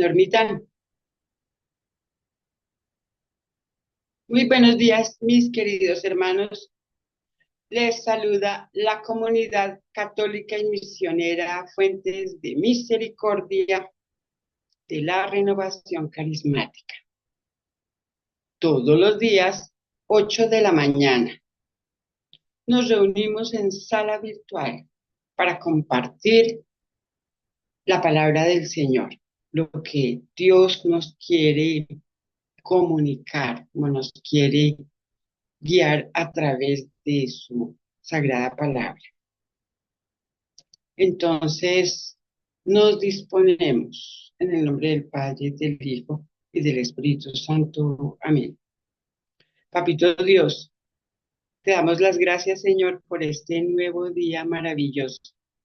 Normita, muy buenos días, mis queridos hermanos. Les saluda la comunidad católica y misionera Fuentes de Misericordia de la Renovación Carismática. Todos los días, 8 de la mañana, nos reunimos en sala virtual para compartir la palabra del Señor, lo que Dios nos quiere comunicar, como nos quiere guiar a través de su sagrada palabra. Entonces, nos disponemos en el nombre del Padre, del Hijo y del Espíritu Santo. Amén. Papito Dios, te damos las gracias, Señor, por este nuevo día maravilloso.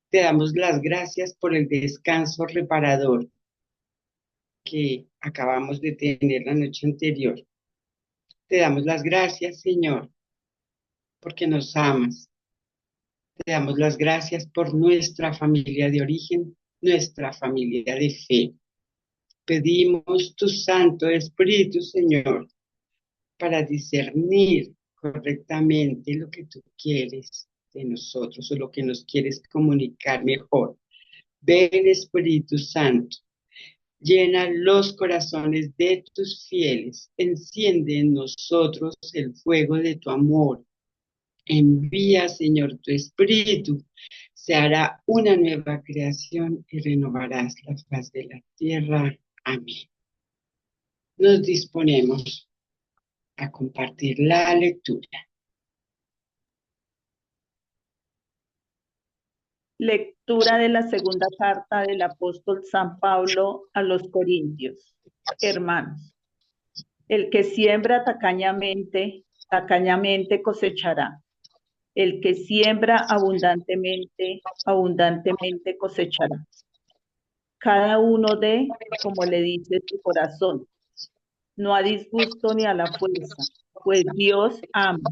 Te damos las gracias por el descanso reparador que acabamos de tener la noche anterior. Te damos las gracias, Señor, porque nos amas. Te damos las gracias por nuestra familia de origen, nuestra familia de fe. Pedimos tu Santo Espíritu, Señor, para discernir correctamente lo que tú quieres de nosotros o lo que nos quieres comunicar mejor. Ven, Espíritu Santo, llena los corazones de tus fieles, enciende en nosotros el fuego de tu amor. Envía, Señor, tu Espíritu, se hará una nueva creación y renovarás la faz de la tierra. Amén. Nos disponemos a compartir la lectura. Lectura de la segunda carta del apóstol San Pablo a los Corintios. Hermanos, el que siembra tacañamente cosechará. El que siembra abundantemente cosechará. Cada uno dé como le dice su corazón, no a disgusto ni a la fuerza, pues Dios ama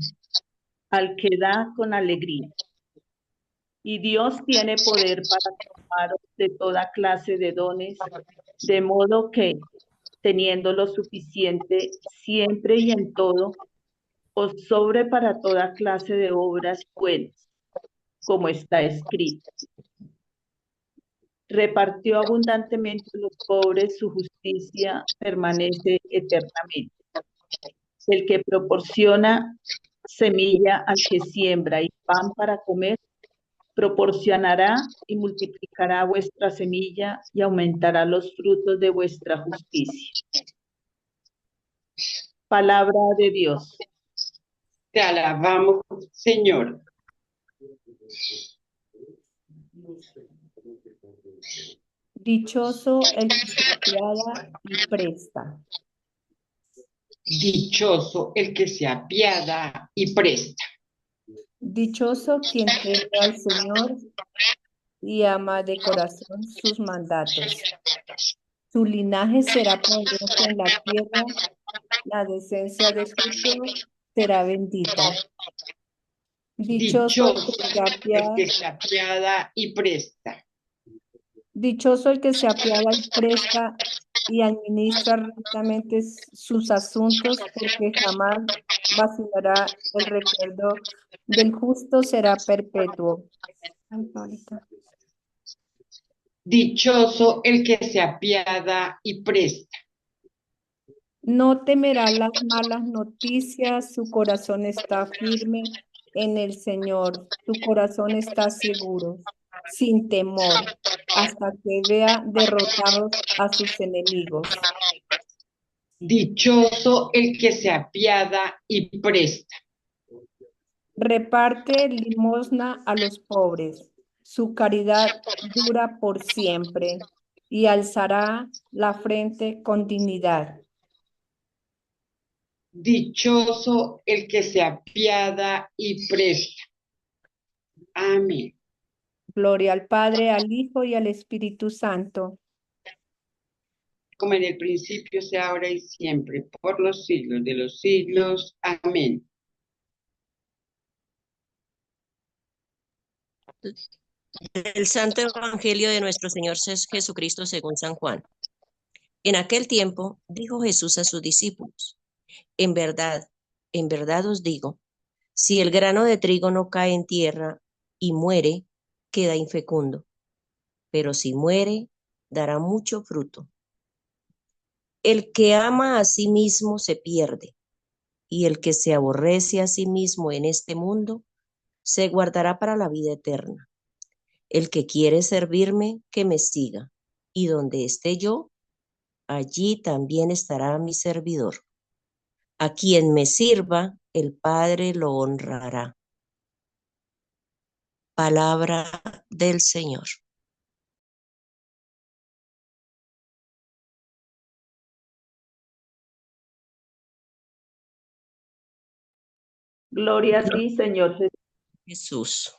al que da con alegría. Y Dios tiene poder para tomaros de toda clase de dones, de modo que, teniendo lo suficiente siempre y en todo, os sobre para toda clase de obras buenas, como está escrito. Repartió abundantemente a los pobres, su justicia permanece eternamente. El que proporciona semilla al que siembra y pan para comer, proporcionará y multiplicará vuestra semilla y aumentará los frutos de vuestra justicia. Palabra de Dios. Te alabamos, Señor. Dichoso el que se apiada y presta. Dichoso el que se apiada y presta. Dichoso quien teme al Señor y ama de corazón sus mandatos. Su linaje será poderoso en la tierra, la decencia de su fruto será bendita. Dichoso el que se apiada y presta. Dichoso el que se apiada y presta y administra rectamente sus asuntos, porque jamás vacilará el recuerdo del justo, será perpetuo. Dichoso el que se apiada y presta. No temerá las malas noticias, su corazón está firme en el Señor, su corazón está seguro, sin temor, hasta que vea derrotados a sus enemigos. Dichoso el que se apiada y presta. Reparte limosna a los pobres, su caridad dura por siempre y alzará la frente con dignidad. Dichoso el que se apiada y presta. Amén. Gloria al Padre, al Hijo y al Espíritu Santo. Como en el principio, sea ahora y siempre, por los siglos de los siglos. Amén. El Santo Evangelio de nuestro Señor Jesucristo según San Juan. En aquel tiempo dijo Jesús a sus discípulos, en verdad os digo, si el grano de trigo no cae en tierra y muere, queda infecundo, pero si muere, dará mucho fruto. El que ama a sí mismo se pierde, y el que se aborrece a sí mismo en este mundo, se guardará para la vida eterna. El que quiere servirme, que me siga, y donde esté yo, allí también estará mi servidor. A quien me sirva, el Padre lo honrará. Palabra del Señor. Gloria a ti, Señor Jesús. Jesús.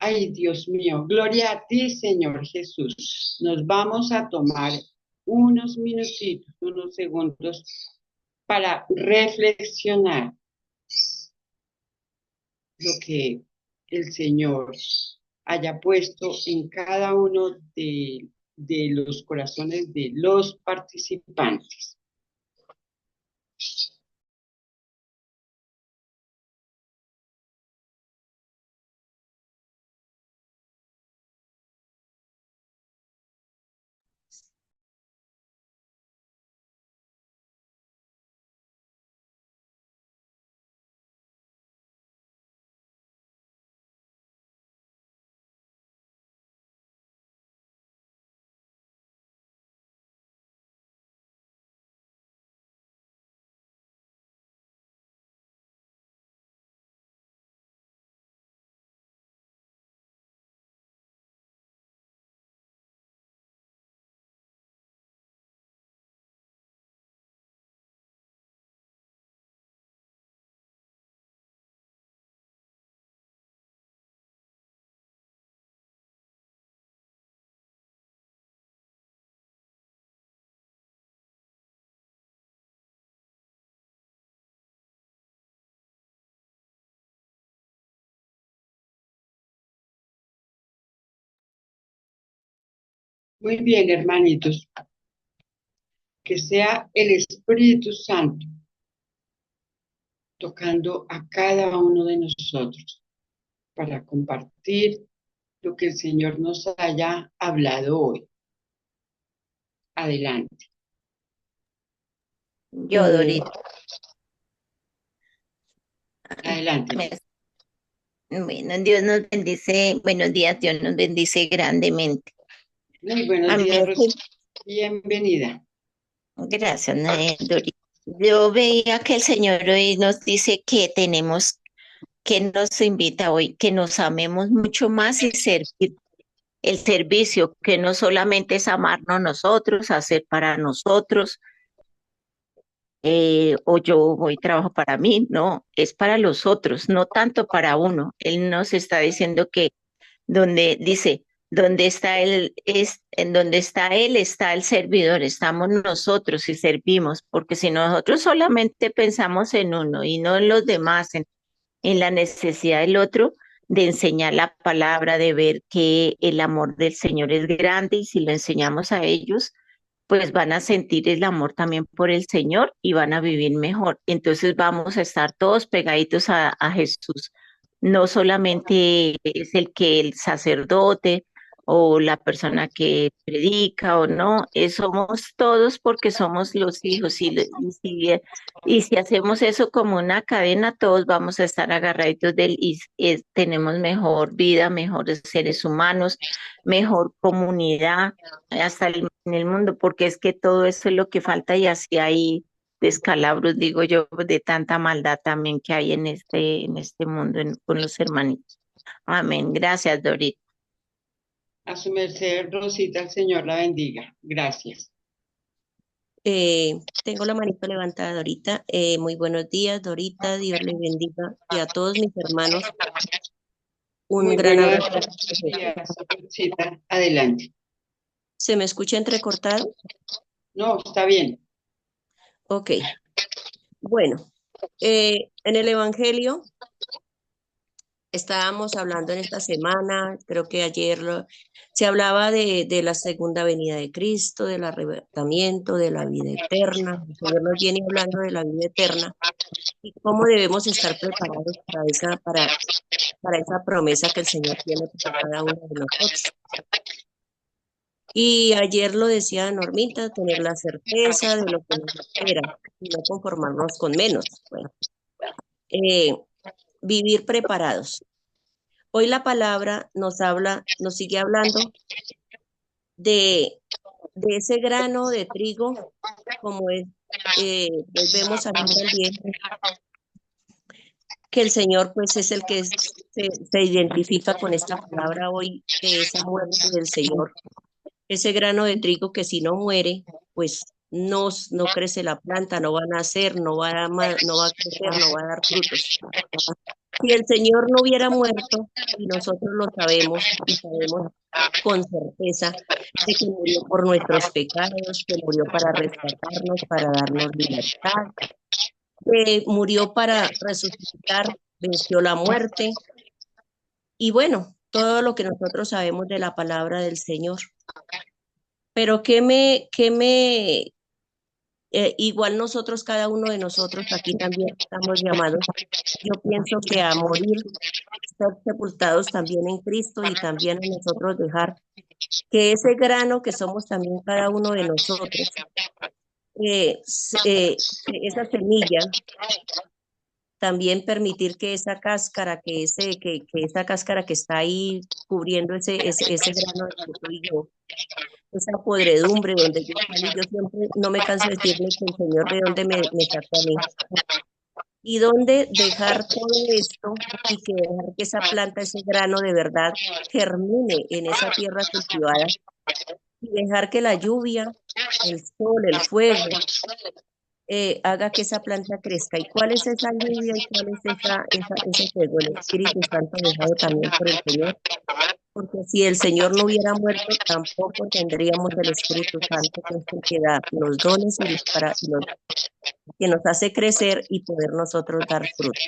Ay, Dios mío, gloria a ti, Señor Jesús. Nos vamos a tomar unos minutitos, unos segundos para reflexionar lo que el Señor haya puesto en cada uno de los corazones de los participantes. Muy bien, hermanitos, que sea el Espíritu Santo tocando a cada uno de nosotros para compartir lo que el Señor nos haya hablado hoy. Adelante. Yo, Dorita. Adelante. Bueno, Dios nos bendice, buenos días, Dios nos bendice grandemente. Muy buenos A mí días, me- Rosita. Bienvenida. Gracias, Dorita. Yo veía que el Señor hoy nos dice que tenemos, que nos invita hoy, que nos amemos mucho más y servir. El servicio, que no solamente es amarnos nosotros, hacer para nosotros, o yo voy trabajo para mí, no, es para los otros, no tanto para uno. Él nos está diciendo que donde dice, donde está él, en donde está él, está el servidor, estamos nosotros y servimos, porque si nosotros solamente pensamos en uno y no en los demás, en la necesidad del otro, de enseñar la palabra, de ver que el amor del Señor es grande y si lo enseñamos a ellos, pues van a sentir el amor también por el Señor y van a vivir mejor. Entonces vamos a estar todos pegaditos a Jesús. No solamente es el que el sacerdote o la persona que predica o no, somos todos porque somos los hijos y si hacemos eso como una cadena, todos vamos a estar agarraditos de él y tenemos mejor vida, mejores seres humanos, mejor comunidad en el mundo, porque es que todo eso es lo que falta y así hay descalabros, digo yo, de tanta maldad también que hay en este mundo con los hermanitos. Amén. Gracias, Dorita. A su merced, Rosita, el Señor la bendiga. Gracias. Tengo la manito levantada, Dorita. Muy buenos días, Dorita. Dios le bendiga. Y a todos mis hermanos, un Muy gran buenos abrazo. días, Rosita. Adelante. ¿Se me escucha entrecortado? No, está bien. Ok. Bueno, en el Evangelio estábamos hablando en esta semana, creo que ayer se hablaba de la segunda venida de Cristo, del arrebatamiento, de la vida eterna. El Señor nos viene hablando de la vida eterna y cómo debemos estar preparados para esa promesa que el Señor tiene para cada uno de nosotros. Y ayer lo decía Normita, tener la certeza de lo que nos espera y no conformarnos con menos. Bueno, vivir preparados. Hoy la palabra nos sigue hablando de ese grano de trigo, como es, vemos aquí también, que el Señor pues es el que se identifica con esta palabra hoy, de esa muerte del Señor. Ese grano de trigo que si no muere, pues no crece la planta, no va a nacer, no va a crecer, no va a dar frutos. Si el Señor no hubiera muerto, y nosotros lo sabemos, y sabemos con certeza de que murió por nuestros pecados, que murió para rescatarnos, para darnos libertad, que murió para resucitar, venció la muerte, y bueno, todo lo que nosotros sabemos de la palabra del Señor. Pero igual nosotros, cada uno de nosotros aquí también estamos llamados, yo pienso que a morir, ser sepultados también en Cristo y también a nosotros dejar que ese grano que somos también cada uno de nosotros, esa semilla, también permitir que esa cáscara, que esa cáscara que está ahí cubriendo ese grano de que soy yo, esa podredumbre donde yo salí, yo siempre no me canso de decirle que el Señor de dónde me sacó a mí. Y dónde dejar todo esto y que dejar que esa planta, ese grano de verdad germine en esa tierra cultivada y dejar que la lluvia, el sol, el fuego, haga que esa planta crezca. ¿Y cuál es esa lluvia y cuál es ese fuego? El Espíritu Santo dejado también por el Señor. Porque si el Señor no hubiera muerto, tampoco tendríamos el Espíritu Santo, que es el que da los dones que nos hace crecer y poder nosotros dar fruto.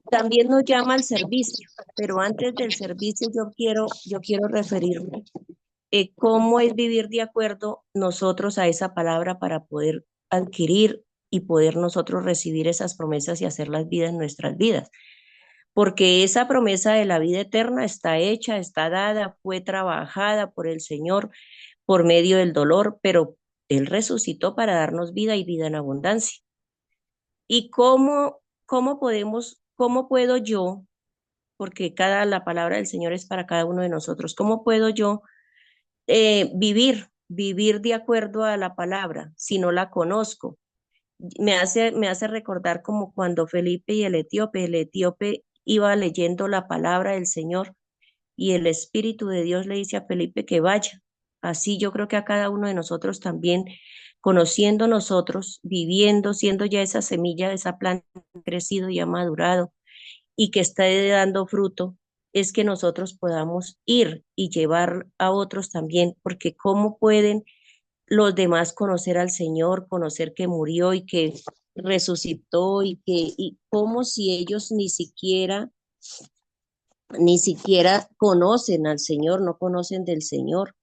También nos llama al servicio, pero antes del servicio yo quiero referirme cómo es vivir de acuerdo nosotros a esa palabra para poder adquirir y poder nosotros recibir esas promesas y hacerlas vidas en nuestras vidas. Porque esa promesa de la vida eterna está hecha, está dada, fue trabajada por el Señor por medio del dolor, pero Él resucitó para darnos vida y vida en abundancia. ¿Y cómo puedo yo, porque la palabra del Señor es para cada uno de nosotros, cómo puedo yo vivir de acuerdo a la palabra si no la conozco? Me hace recordar como cuando Felipe y el etíope iba leyendo la palabra del Señor y el Espíritu de Dios le dice a Felipe que vaya. Así yo creo que a cada uno de nosotros también, conociendo nosotros, viviendo, siendo ya esa semilla, esa planta crecido y ha madurado y que está dando fruto, es que nosotros podamos ir y llevar a otros también, porque ¿cómo pueden los demás conocer al Señor, conocer que murió y que resucitó y como si ellos ni siquiera conocen al Señor, no conocen del Señor?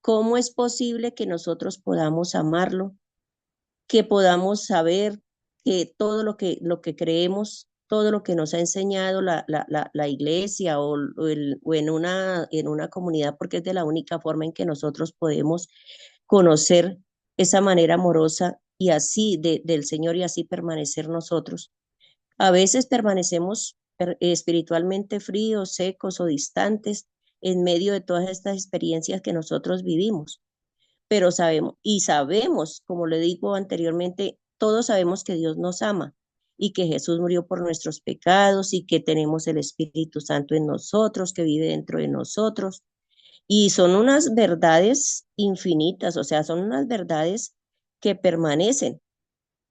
¿Cómo es posible que nosotros podamos amarlo, que podamos saber que todo lo que creemos, todo lo que nos ha enseñado la iglesia o en una comunidad, porque es de la única forma en que nosotros podemos conocer esa manera amorosa y así del Señor y así permanecer nosotros? A veces permanecemos espiritualmente fríos, secos o distantes en medio de todas estas experiencias que nosotros vivimos, pero sabemos, como le digo anteriormente, todos sabemos que Dios nos ama y que Jesús murió por nuestros pecados y que tenemos el Espíritu Santo en nosotros, que vive dentro de nosotros. Y son unas verdades infinitas, o sea, son unas verdades que permanecen,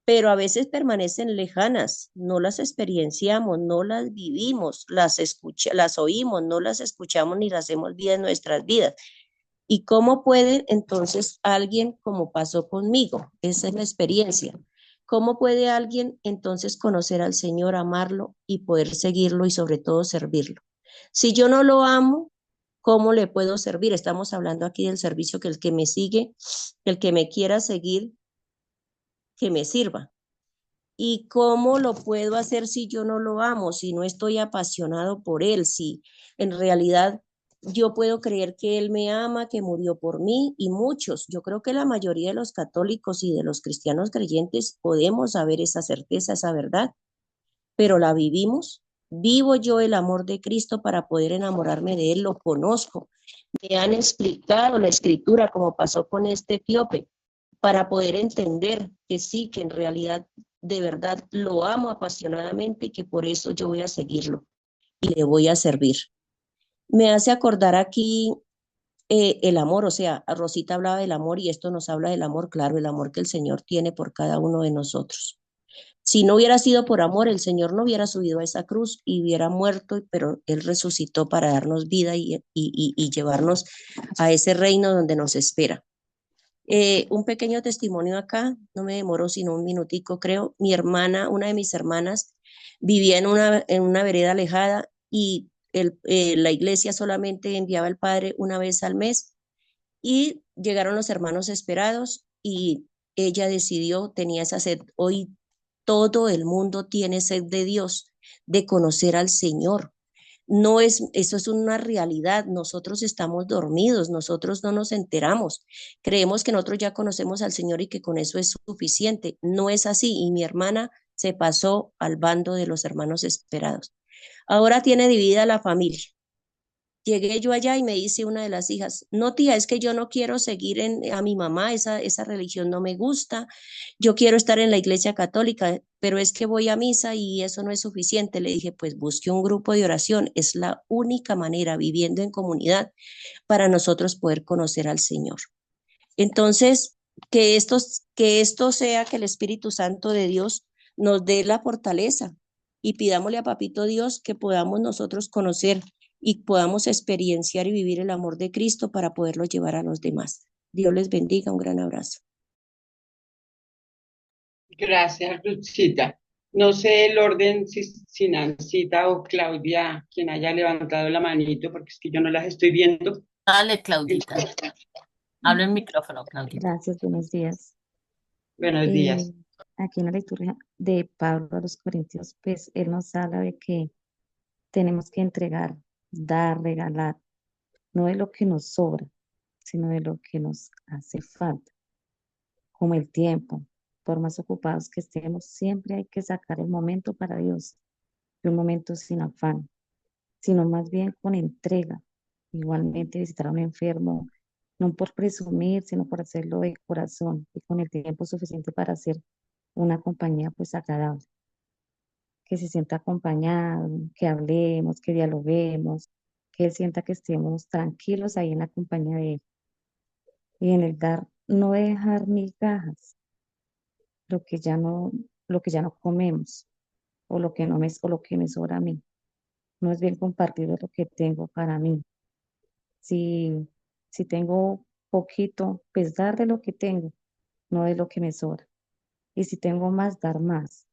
pero a veces permanecen lejanas, no las experienciamos, no las vivimos, las oímos, no las escuchamos ni las hemos vida en nuestras vidas. ¿Y cómo puede entonces alguien, como pasó conmigo? Esa es la experiencia. ¿Cómo puede alguien entonces conocer al Señor, amarlo y poder seguirlo y sobre todo servirlo? Si yo no lo amo, ¿cómo le puedo servir? Estamos hablando aquí del servicio, que el que me sigue, el que me quiera seguir, que me sirva. ¿Y cómo lo puedo hacer si yo no lo amo, si no estoy apasionado por él, si en realidad yo puedo creer que él me ama, que murió por mí? Y muchos, yo creo que la mayoría de los católicos y de los cristianos creyentes podemos saber esa certeza, esa verdad, pero la vivimos. Vivo yo el amor de Cristo para poder enamorarme de él, lo conozco. Me han explicado la escritura, como pasó con este etíope, para poder entender que sí, que en realidad de verdad lo amo apasionadamente y que por eso yo voy a seguirlo y le voy a servir. Me hace acordar aquí el amor, o sea, Rosita hablaba del amor y esto nos habla del amor, claro, el amor que el Señor tiene por cada uno de nosotros. Si no hubiera sido por amor, el Señor no hubiera subido a esa cruz y hubiera muerto, pero Él resucitó para darnos vida y llevarnos a ese reino donde nos espera. Un pequeño testimonio acá, no me demoró sino un minutico, creo. Mi hermana, una de mis hermanas, vivía en una vereda alejada y la iglesia solamente enviaba al padre una vez al mes y llegaron los hermanos esperados y ella decidió, tenía esa sed. Hoy todo el mundo tiene sed de Dios, de conocer al Señor. No es, eso es una realidad. Nosotros estamos dormidos, nosotros no nos enteramos. Creemos que nosotros ya conocemos al Señor y que con eso es suficiente. No es así. Y mi hermana se pasó al bando de los hermanos esperados. Ahora tiene dividida la familia. Llegué yo allá y me dice una de las hijas, no tía, es que yo no quiero seguir a mi mamá, esa religión no me gusta, yo quiero estar en la iglesia católica, pero es que voy a misa y eso no es suficiente. Le dije, pues busque un grupo de oración, es la única manera, viviendo en comunidad, para nosotros poder conocer al Señor. Entonces, que esto sea, que el Espíritu Santo de Dios nos dé la fortaleza y pidámosle a Papito Dios que podamos nosotros conocer y podamos experienciar y vivir el amor de Cristo para poderlo llevar a los demás. Dios les bendiga, un gran abrazo. Gracias, Lucita. No sé el orden si Nancita o Claudia, quien haya levantado la manito, porque es que yo no las estoy viendo. Dale, Claudita. Habla el micrófono, Claudita. Gracias, buenos días. Buenos días. Aquí en la lectura de Pablo a los Corintios, pues él nos habla de que tenemos que entregar, dar, regalar, no de lo que nos sobra, sino de lo que nos hace falta, como el tiempo. Por más ocupados que estemos, siempre hay que sacar el momento para Dios, y un momento sin afán, sino más bien con entrega. Igualmente visitar a un enfermo, no por presumir, sino por hacerlo de corazón y con el tiempo suficiente para hacer una compañía pues agradable, que se sienta acompañado, que hablemos, que dialoguemos, que él sienta que estemos tranquilos ahí en la compañía de él. Y en el dar, no dejar migajas, lo que ya no, lo que ya no comemos, o lo que me sobra a mí. No es bien compartir de lo que tengo para mí. Si, si tengo poquito, pues dar de lo que tengo, no de lo que me sobra. Y si tengo más, dar más.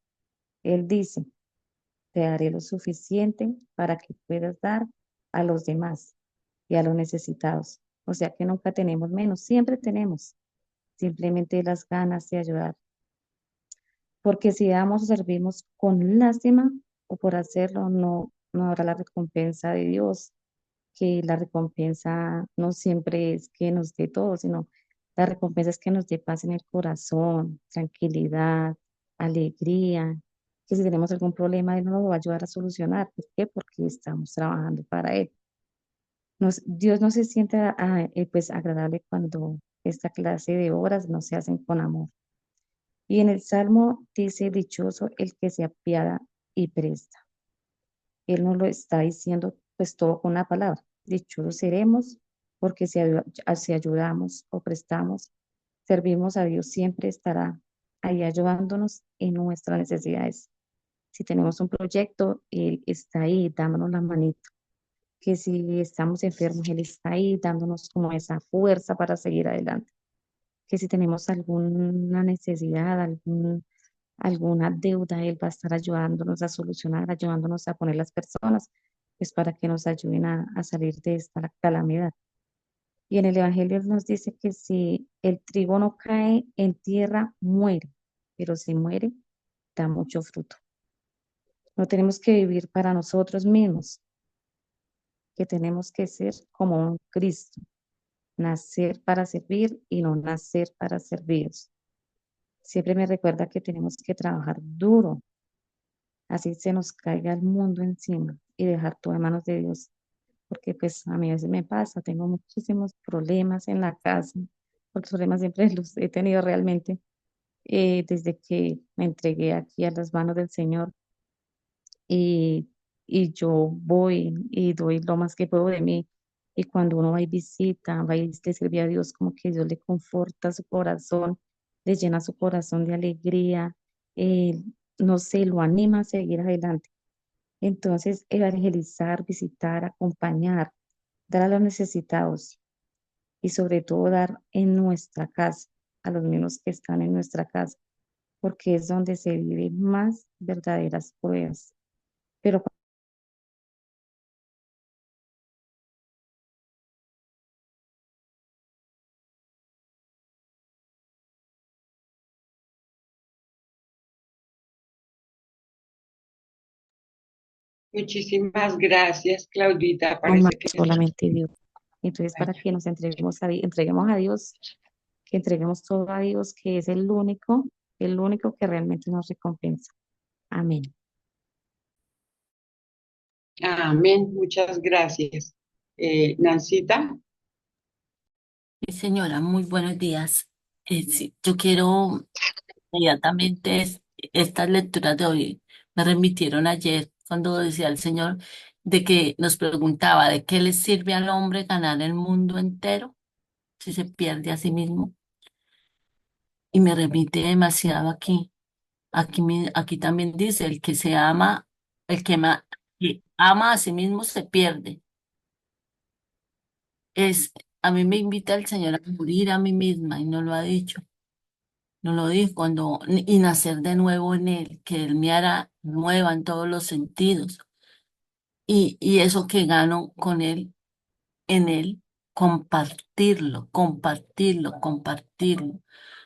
Él dice, te daré lo suficiente para que puedas dar a los demás y a los necesitados. O sea que nunca tenemos menos, siempre tenemos simplemente las ganas de ayudar. Porque si damos o servimos con lástima o por hacerlo, no habrá la recompensa de Dios, que la recompensa no siempre es que nos dé todo, sino la recompensa es que nos dé paz en el corazón, tranquilidad, alegría, que si tenemos algún problema, Él nos lo va a ayudar a solucionar. ¿Por qué? Porque estamos trabajando para Él. Dios no se siente pues agradable cuando esta clase de obras no se hacen con amor. Y en el Salmo dice, dichoso el que se apiada y presta. Él nos lo está diciendo pues todo con una palabra. Dichosos seremos porque si ayudamos o prestamos, servimos a Dios, siempre estará ahí ayudándonos en nuestras necesidades. Si tenemos un proyecto, Él está ahí dándonos la manito. Que si estamos enfermos, Él está ahí dándonos como esa fuerza para seguir adelante. Que si tenemos alguna necesidad, alguna deuda, Él va a estar ayudándonos a solucionar, ayudándonos a poner las personas, pues para que nos ayuden a salir de esta calamidad. Y en el Evangelio nos dice que si el trigo no cae en tierra, muere, pero si muere, da mucho fruto. No tenemos que vivir para nosotros mismos, que tenemos que ser como un Cristo, nacer para servir y no nacer para serviros. Siempre me recuerda que tenemos que trabajar duro, así se nos caiga el mundo encima y dejar todo en manos de Dios, porque pues a mí a veces me pasa, tengo muchísimos problemas en la casa, porque problemas siempre los he tenido realmente desde que me entregué aquí a las manos del Señor y, y yo voy y doy lo más que puedo de mí. Y cuando uno va y visita, va y le sirve a Dios, como que Dios le conforta su corazón, le llena su corazón de alegría, eh, no sé, lo anima a seguir adelante. Entonces, evangelizar, visitar, acompañar, dar a los necesitados y sobre todo dar en nuestra casa, a los mismos que están en nuestra casa, porque es donde se viven más verdaderas pruebas. Pero Muchísimas gracias, Claudita. cuando Parece que solamente Dios. Entonces, para que nos entreguemos a Dios, que entreguemos todo a Dios, que es el único que realmente nos recompensa. Amén. amén. Muchas gracias. Nancita, Sí, señora, muy buenos días. Sí, yo quiero inmediatamente estas lecturas de hoy me remitieron ayer cuando decía el Señor de que nos preguntaba de qué le sirve al hombre ganar el mundo entero si se pierde a sí mismo. Y me remite demasiado aquí. Aquí también dice, el que se ama, que ama a sí mismo se pierde. Es, a mí me invita el Señor a morir a mí misma y no lo ha dicho. No lo dijo y nacer de nuevo en Él, que Él me hará nueva en todos los sentidos. Y eso que gano con Él, en Él, compartirlo, compartirlo, compartirlo.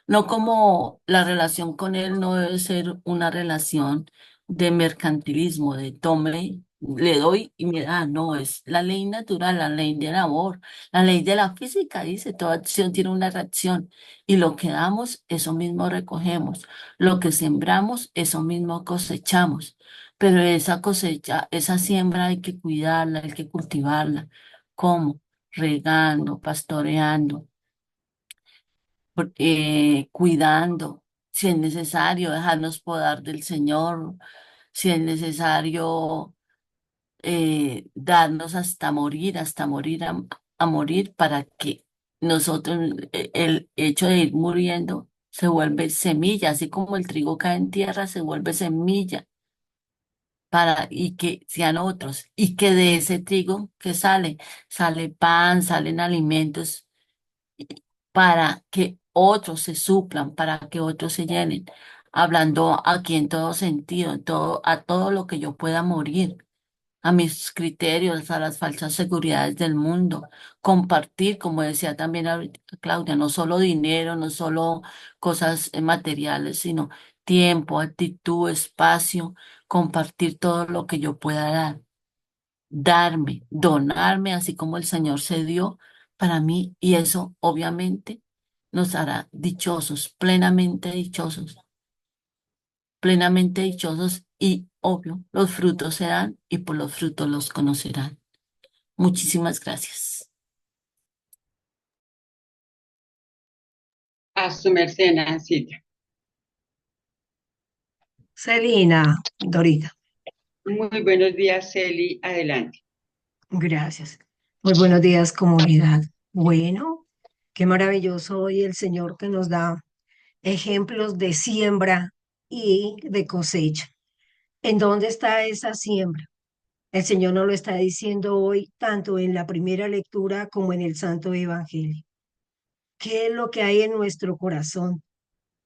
No como la relación con Él no debe ser una relación de mercantilismo, de tome, le doy y me da. No, es la ley natural, la ley del amor, la ley de la física, dice, toda acción tiene una reacción. Y lo que damos, eso mismo recogemos. Lo que sembramos, eso mismo cosechamos. Pero esa cosecha, esa siembra hay que cuidarla, hay que cultivarla. ¿Cómo? Regando, pastoreando, cuidando, si es necesario dejarnos podar del Señor, si es necesario darnos hasta morir, a morir para que nosotros, el hecho de ir muriendo, se vuelve semilla, así como el trigo cae en tierra, se vuelve semilla y que sean otros, y que de ese trigo que sale pan, salen alimentos para que otros se suplan, para que otros se llenen, hablando aquí en todo sentido, a todo lo que yo pueda morir, a mis criterios, a las falsas seguridades del mundo, compartir, como decía también ahorita Claudia, no solo dinero, no solo cosas materiales, sino tiempo, actitud, espacio, compartir todo lo que yo pueda darme, donarme, así como el Señor se dio para mí, y eso obviamente nos hará dichosos, plenamente dichosos, y obvio, los frutos serán y por los frutos los conocerán. Muchísimas gracias. a su merced, Nancita. Celina, Dorita, Muy buenos días, Celi. Adelante. gracias. Muy buenos días, comunidad. Bueno, qué maravilloso hoy el Señor que nos da ejemplos de siembra y de cosecha. ¿En dónde está esa siembra? El Señor nos lo está diciendo hoy, tanto en la primera lectura como en el Santo Evangelio. ¿Qué es lo que hay en nuestro corazón?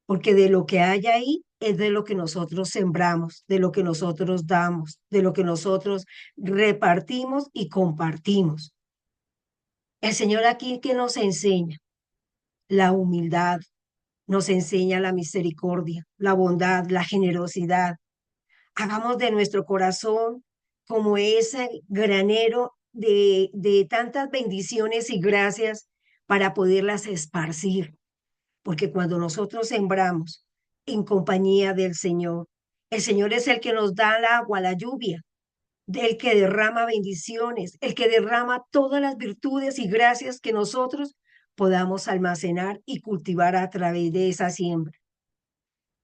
porque de lo que hay ahí es de lo que nosotros sembramos, de lo que nosotros damos, de lo que nosotros repartimos y compartimos. El Señor aquí que nos enseña la humildad, nos enseña la misericordia, la bondad, la generosidad. Hagamos de nuestro corazón como ese granero de tantas bendiciones y gracias para poderlas esparcir, porque cuando nosotros sembramos en compañía del Señor, el Señor es el que nos da el agua, la lluvia, el que derrama bendiciones, el que derrama todas las virtudes y gracias que nosotros podamos almacenar y cultivar a través de esa siembra.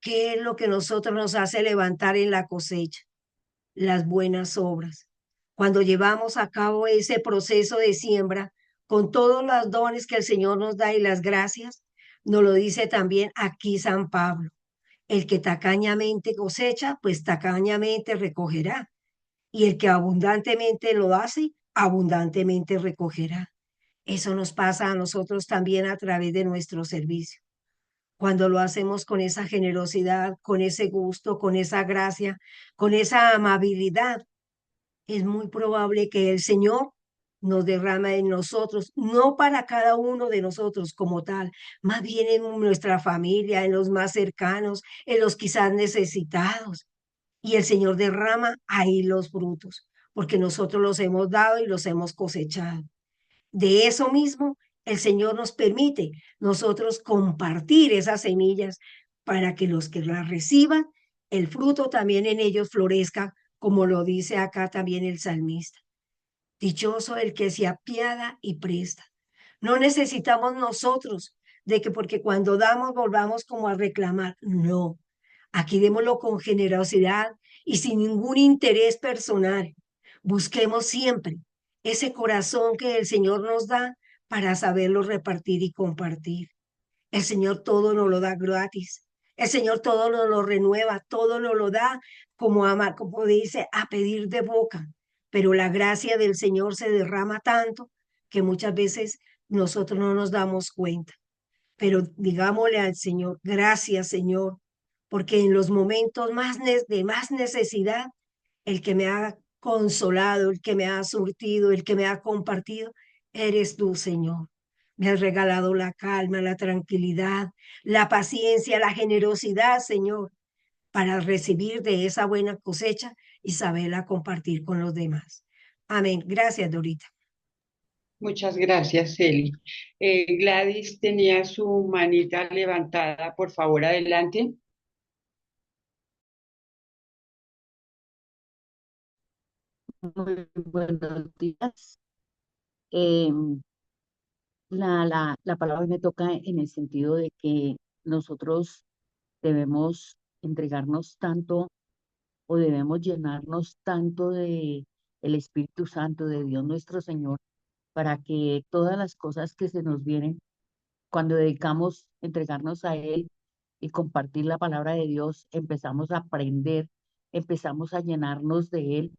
¿Qué es lo que nosotros nos hace levantar en la cosecha? Las buenas obras. Cuando llevamos a cabo ese proceso de siembra con todos los dones que el Señor nos da y las gracias, nos lo dice también aquí San Pablo. El que tacañamente cosecha, pues tacañamente recogerá. Y el que abundantemente lo hace, abundantemente recogerá. Eso nos pasa a nosotros también a través de nuestro servicio. Cuando lo hacemos con esa generosidad, con ese gusto, con esa gracia, con esa amabilidad, es muy probable que el Señor nos derrama en nosotros, no para cada uno de nosotros como tal, más bien en nuestra familia, en los más cercanos, en los quizás necesitados. Y el Señor derrama ahí los frutos, porque nosotros los hemos dado y los hemos cosechado. De eso mismo, el Señor nos permite nosotros compartir esas semillas para que los que las reciban, el fruto también en ellos florezca, como lo dice acá también el salmista. Dichoso el que se apiada y presta. No necesitamos nosotros de que porque cuando damos volvamos como a reclamar. No, aquí démoslo con generosidad y sin ningún interés personal. Busquemos siempre ese corazón que el Señor nos da para saberlo repartir y compartir. El Señor todo nos lo da gratis. El Señor todo nos lo renueva, todo nos lo da como ama, como dice, a pedir de boca. Pero la gracia del Señor se derrama tanto que muchas veces nosotros no nos damos cuenta. Pero digámosle al Señor, gracias Señor, porque en los momentos de más necesidad, el que me ha consolado, el que me ha surtido, el que me ha compartido, eres tú, Señor. Me has regalado la calma, la tranquilidad, la paciencia, la generosidad, Señor, para recibir de esa buena cosecha y saberla compartir con los demás. Amén. Gracias, Dorita. Muchas gracias, Eli. Gladys tenía su manita levantada, por favor, adelante. Muy buenos días. Eh, la palabra hoy me toca en el sentido de que nosotros debemos entregarnos tanto o debemos llenarnos tanto de el Espíritu Santo de Dios nuestro Señor para que todas las cosas que se nos vienen cuando dedicamos entregarnos a Él y compartir la palabra de Dios, empezamos a aprender, empezamos a llenarnos de Él.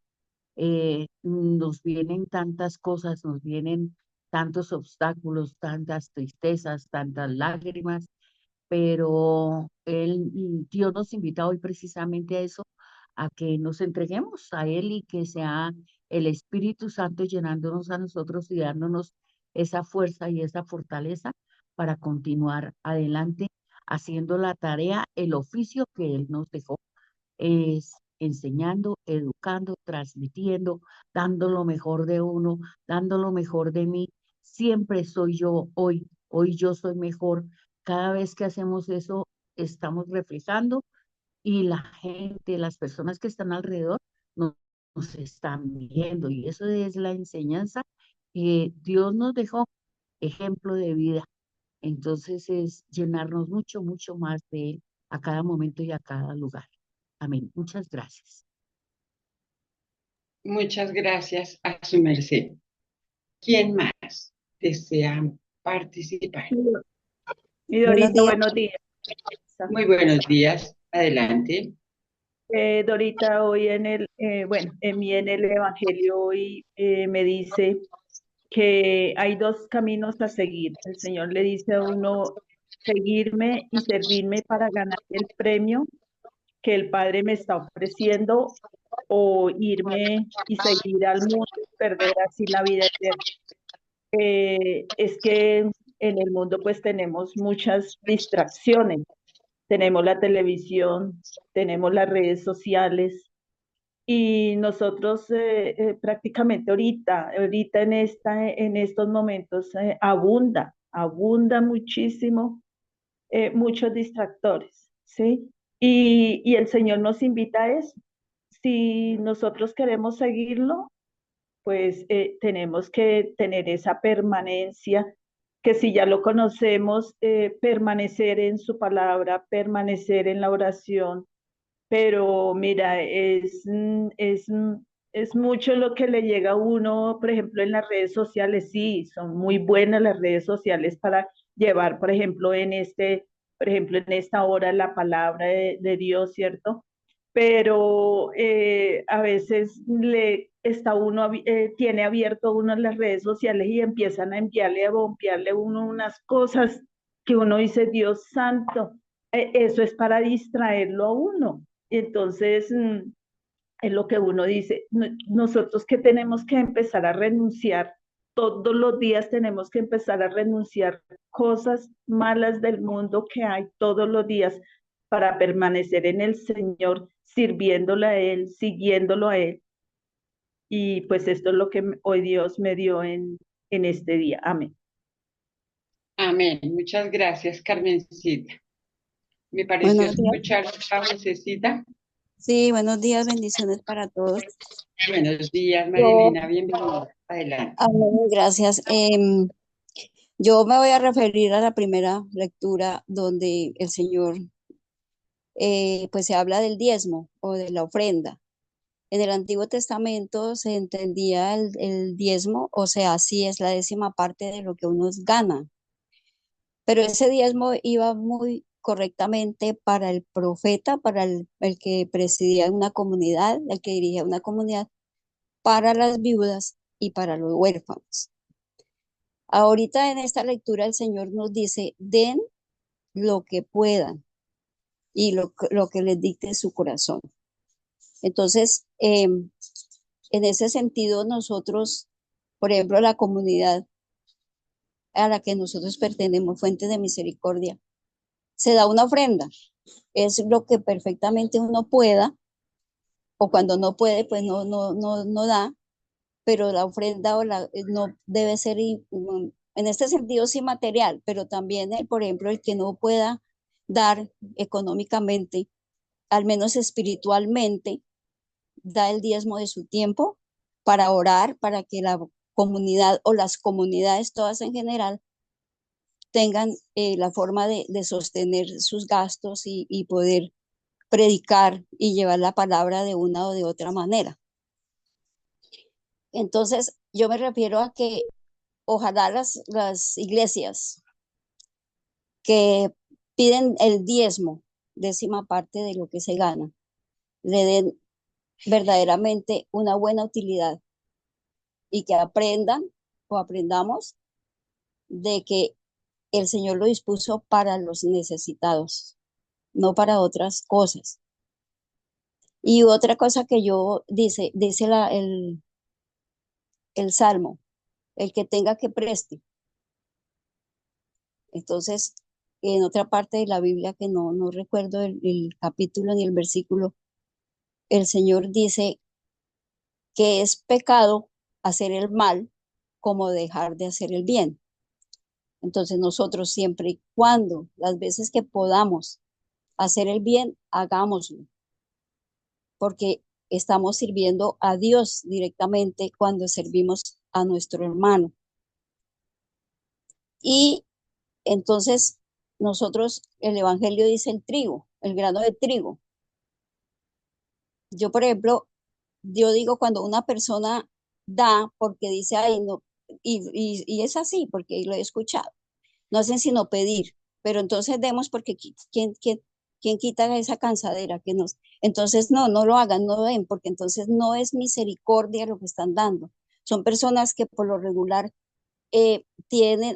Nos vienen tantas cosas, nos vienen tantos obstáculos, tantas tristezas, tantas lágrimas, pero Dios nos invita hoy precisamente a eso, a que nos entreguemos a Él y que sea el Espíritu Santo llenándonos a nosotros y dándonos esa fuerza y esa fortaleza para continuar adelante haciendo la tarea, el oficio que Él nos dejó es enseñando, educando, transmitiendo, dando lo mejor de uno, dando lo mejor de mí. Siempre soy yo hoy yo soy mejor. Cada vez que hacemos eso, estamos reflejando y la gente, las personas que están alrededor nos, nos están viendo y eso es la enseñanza que Dios nos dejó, ejemplo de vida. Entonces es llenarnos mucho, mucho más de Él a cada momento y a cada lugar. Amén. Muchas gracias. Muchas gracias a su merced. ¿Quién más desea participar? Y Dorita, buenos días. Muy buenos días. Adelante. Dorita, hoy en el Evangelio hoy me dice que hay dos caminos a seguir. El Señor le dice a uno, seguirme y servirme para ganar el premio que el Padre me está ofreciendo o irme y seguir al mundo y perder así la vida eterna. Es que en el mundo pues tenemos muchas distracciones. Tenemos la televisión, tenemos las redes sociales y nosotros prácticamente ahorita en estos momentos abunda muchísimo muchos distractores, ¿sí? Y el Señor nos invita a eso. Si nosotros queremos seguirlo, pues tenemos que tener esa permanencia, que si ya lo conocemos, permanecer en su palabra, permanecer en la oración. Pero mira, es mucho lo que le llega a uno, por ejemplo, en las redes sociales, sí, son muy buenas las redes sociales para llevar, por ejemplo, en esta hora la palabra de Dios, ¿cierto? Pero a veces tiene abierto uno las redes sociales y empiezan a bombearle a uno unas cosas que uno dice, Dios santo, eso es para distraerlo a uno. Entonces, es lo que uno dice, nosotros que tenemos que empezar a renunciar, todos los días tenemos que empezar a renunciar cosas malas del mundo que hay todos los días para permanecer en el Señor, sirviéndole a Él, siguiéndolo a Él. Y pues esto es lo que hoy Dios me dio en este día. Amén. Amén. Muchas gracias, Carmencita. Me pareció Buenos días. escuchar a vocecita. Sí, buenos días, bendiciones para todos. Buenos días, María Yo, Elena, bienvenida. Adelante. amén, gracias. Yo me voy a referir a la primera lectura donde el Señor, pues se habla del diezmo o de la ofrenda. En el Antiguo Testamento se entendía el diezmo, o sea, así es la 10ª parte de lo que uno gana. Pero ese diezmo iba muy correctamente para el profeta, para el que presidía una comunidad, el que dirigía una comunidad, para las viudas y para los huérfanos. Ahorita en esta lectura el Señor nos dice, den lo que puedan y lo que les dicte su corazón. Entonces, en ese sentido, nosotros, por ejemplo, la comunidad a la que nosotros pertenecemos, Fuente de Misericordia, se da una ofrenda. Es lo que perfectamente uno pueda, o cuando no puede, pues no da, pero la ofrenda no debe ser, en este sentido sí material, pero también, por ejemplo, el que no pueda dar económicamente, al menos espiritualmente, da el diezmo de su tiempo para orar, para que la comunidad o las comunidades todas en general tengan la forma de sostener sus gastos y poder predicar y llevar la palabra de una o de otra manera. Entonces, yo me refiero a que ojalá las iglesias que piden el diezmo, 10ª parte de lo que se gana, le den verdaderamente una buena utilidad y que aprendan o aprendamos de que el Señor lo dispuso para los necesitados, no para otras cosas. Y otra cosa que dice el Salmo, el que tenga que preste. Entonces, en otra parte de la Biblia que no recuerdo el capítulo ni el versículo, el Señor dice que es pecado hacer el mal como dejar de hacer el bien. Entonces nosotros siempre y cuando, las veces que podamos hacer el bien, hagámoslo, porque estamos sirviendo a Dios directamente cuando servimos a nuestro hermano. Y entonces nosotros, el Evangelio dice el trigo, el grano de trigo. Yo, por ejemplo, yo digo cuando una persona da porque dice, ay, no, y es así, porque lo he escuchado, no hacen sino pedir, pero entonces demos porque ¿quién quita esa cansadera que nos... Entonces, no lo hagan, no den, porque entonces no es misericordia lo que están dando. Son personas que por lo regular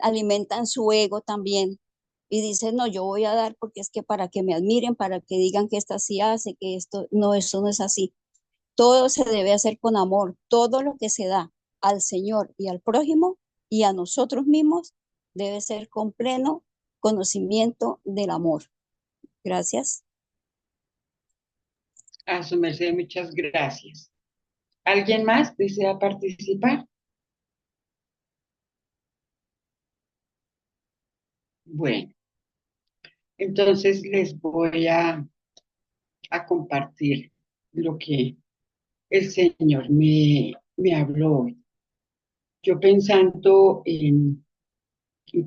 alimentan su ego también y dice, no, yo voy a dar porque es que para que me admiren, para que digan que esta sí hace, que esto, no, eso no es así. Todo se debe hacer con amor. Todo lo que se da al Señor y al prójimo y a nosotros mismos debe ser con pleno conocimiento del amor. Gracias. A su merced, muchas gracias. ¿Alguien más desea participar? Bueno, entonces les voy a compartir lo que el Señor me habló hoy. Yo pensando en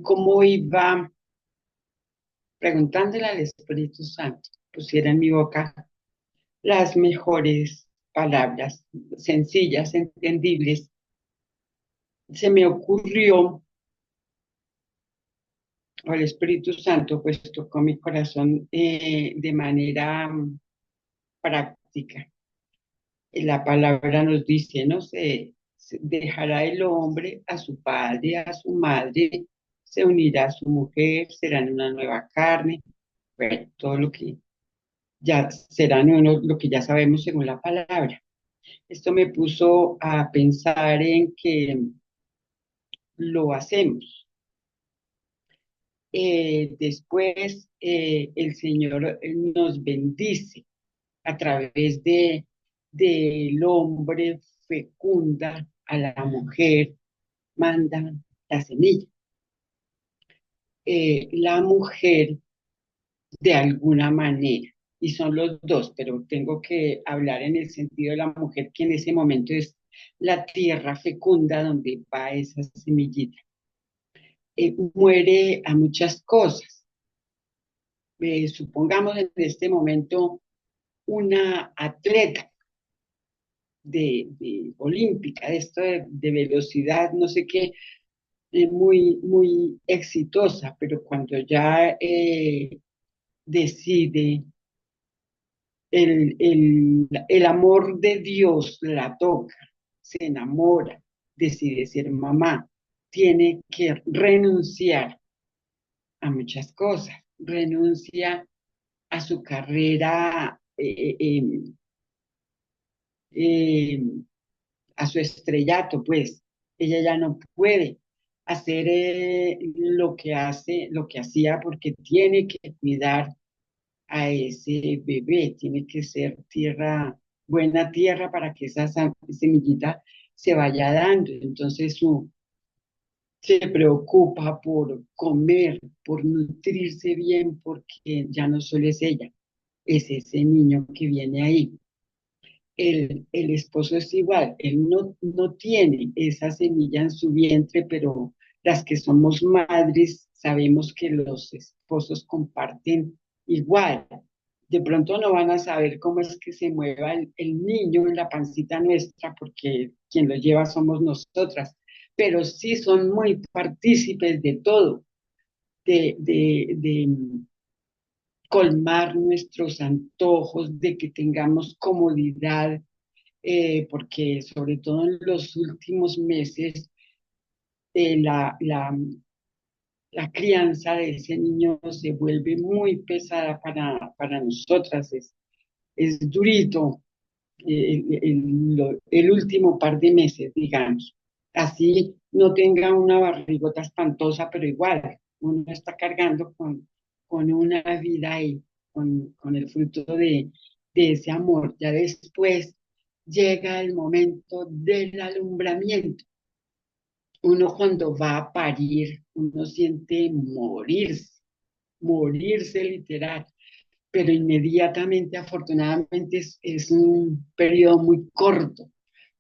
cómo iba preguntándole al Espíritu Santo, pusiera en mi boca las mejores palabras, sencillas, entendibles, se me ocurrió, o el Espíritu Santo, pues tocó mi corazón de manera práctica. La palabra nos dice, ¿no? Se dejará el hombre a su padre, a su madre, se unirá a su mujer, serán una nueva carne. Bueno, todo lo que ya serán uno, lo que ya sabemos según la palabra. Esto me puso a pensar en que lo hacemos. Después el Señor nos bendice a través del hombre, fecunda a la mujer, manda la semilla. La mujer de alguna manera, y son los dos, pero tengo que hablar en el sentido de la mujer, que en ese momento es la tierra fecunda donde va esa semillita. Muere a muchas cosas. Supongamos en este momento una atleta de olímpica, esto de velocidad, no sé qué, muy exitosa, pero cuando ya decide el amor de Dios la toca, se enamora, decide ser mamá, tiene que renunciar a muchas cosas, renuncia a su carrera, eh, a su estrellato, pues ella ya no puede hacer lo que hace, lo que hacía, porque tiene que cuidar a ese bebé, tiene que ser tierra, buena tierra para que esa semillita se vaya dando. Entonces se preocupa por comer, por nutrirse bien, porque ya no solo es ella, es ese niño que viene ahí. El esposo es igual, él no tiene esa semilla en su vientre, pero las que somos madres sabemos que los esposos comparten igual. De pronto no van a saber cómo es que se mueva el niño en la pancita nuestra, porque quien lo lleva somos nosotras, pero sí son muy partícipes de todo, de colmar nuestros antojos, de que tengamos comodidad, porque sobre todo en los últimos meses eh, la, la, la crianza de ese niño se vuelve muy pesada para nosotras, es durito el último par de meses, digamos. Así no tenga una barrigota espantosa, pero igual, uno está cargando con una vida ahí, con el fruto de ese amor. Ya después llega el momento del alumbramiento. Uno cuando va a parir, uno siente morirse literal, pero inmediatamente, afortunadamente, es un periodo muy corto.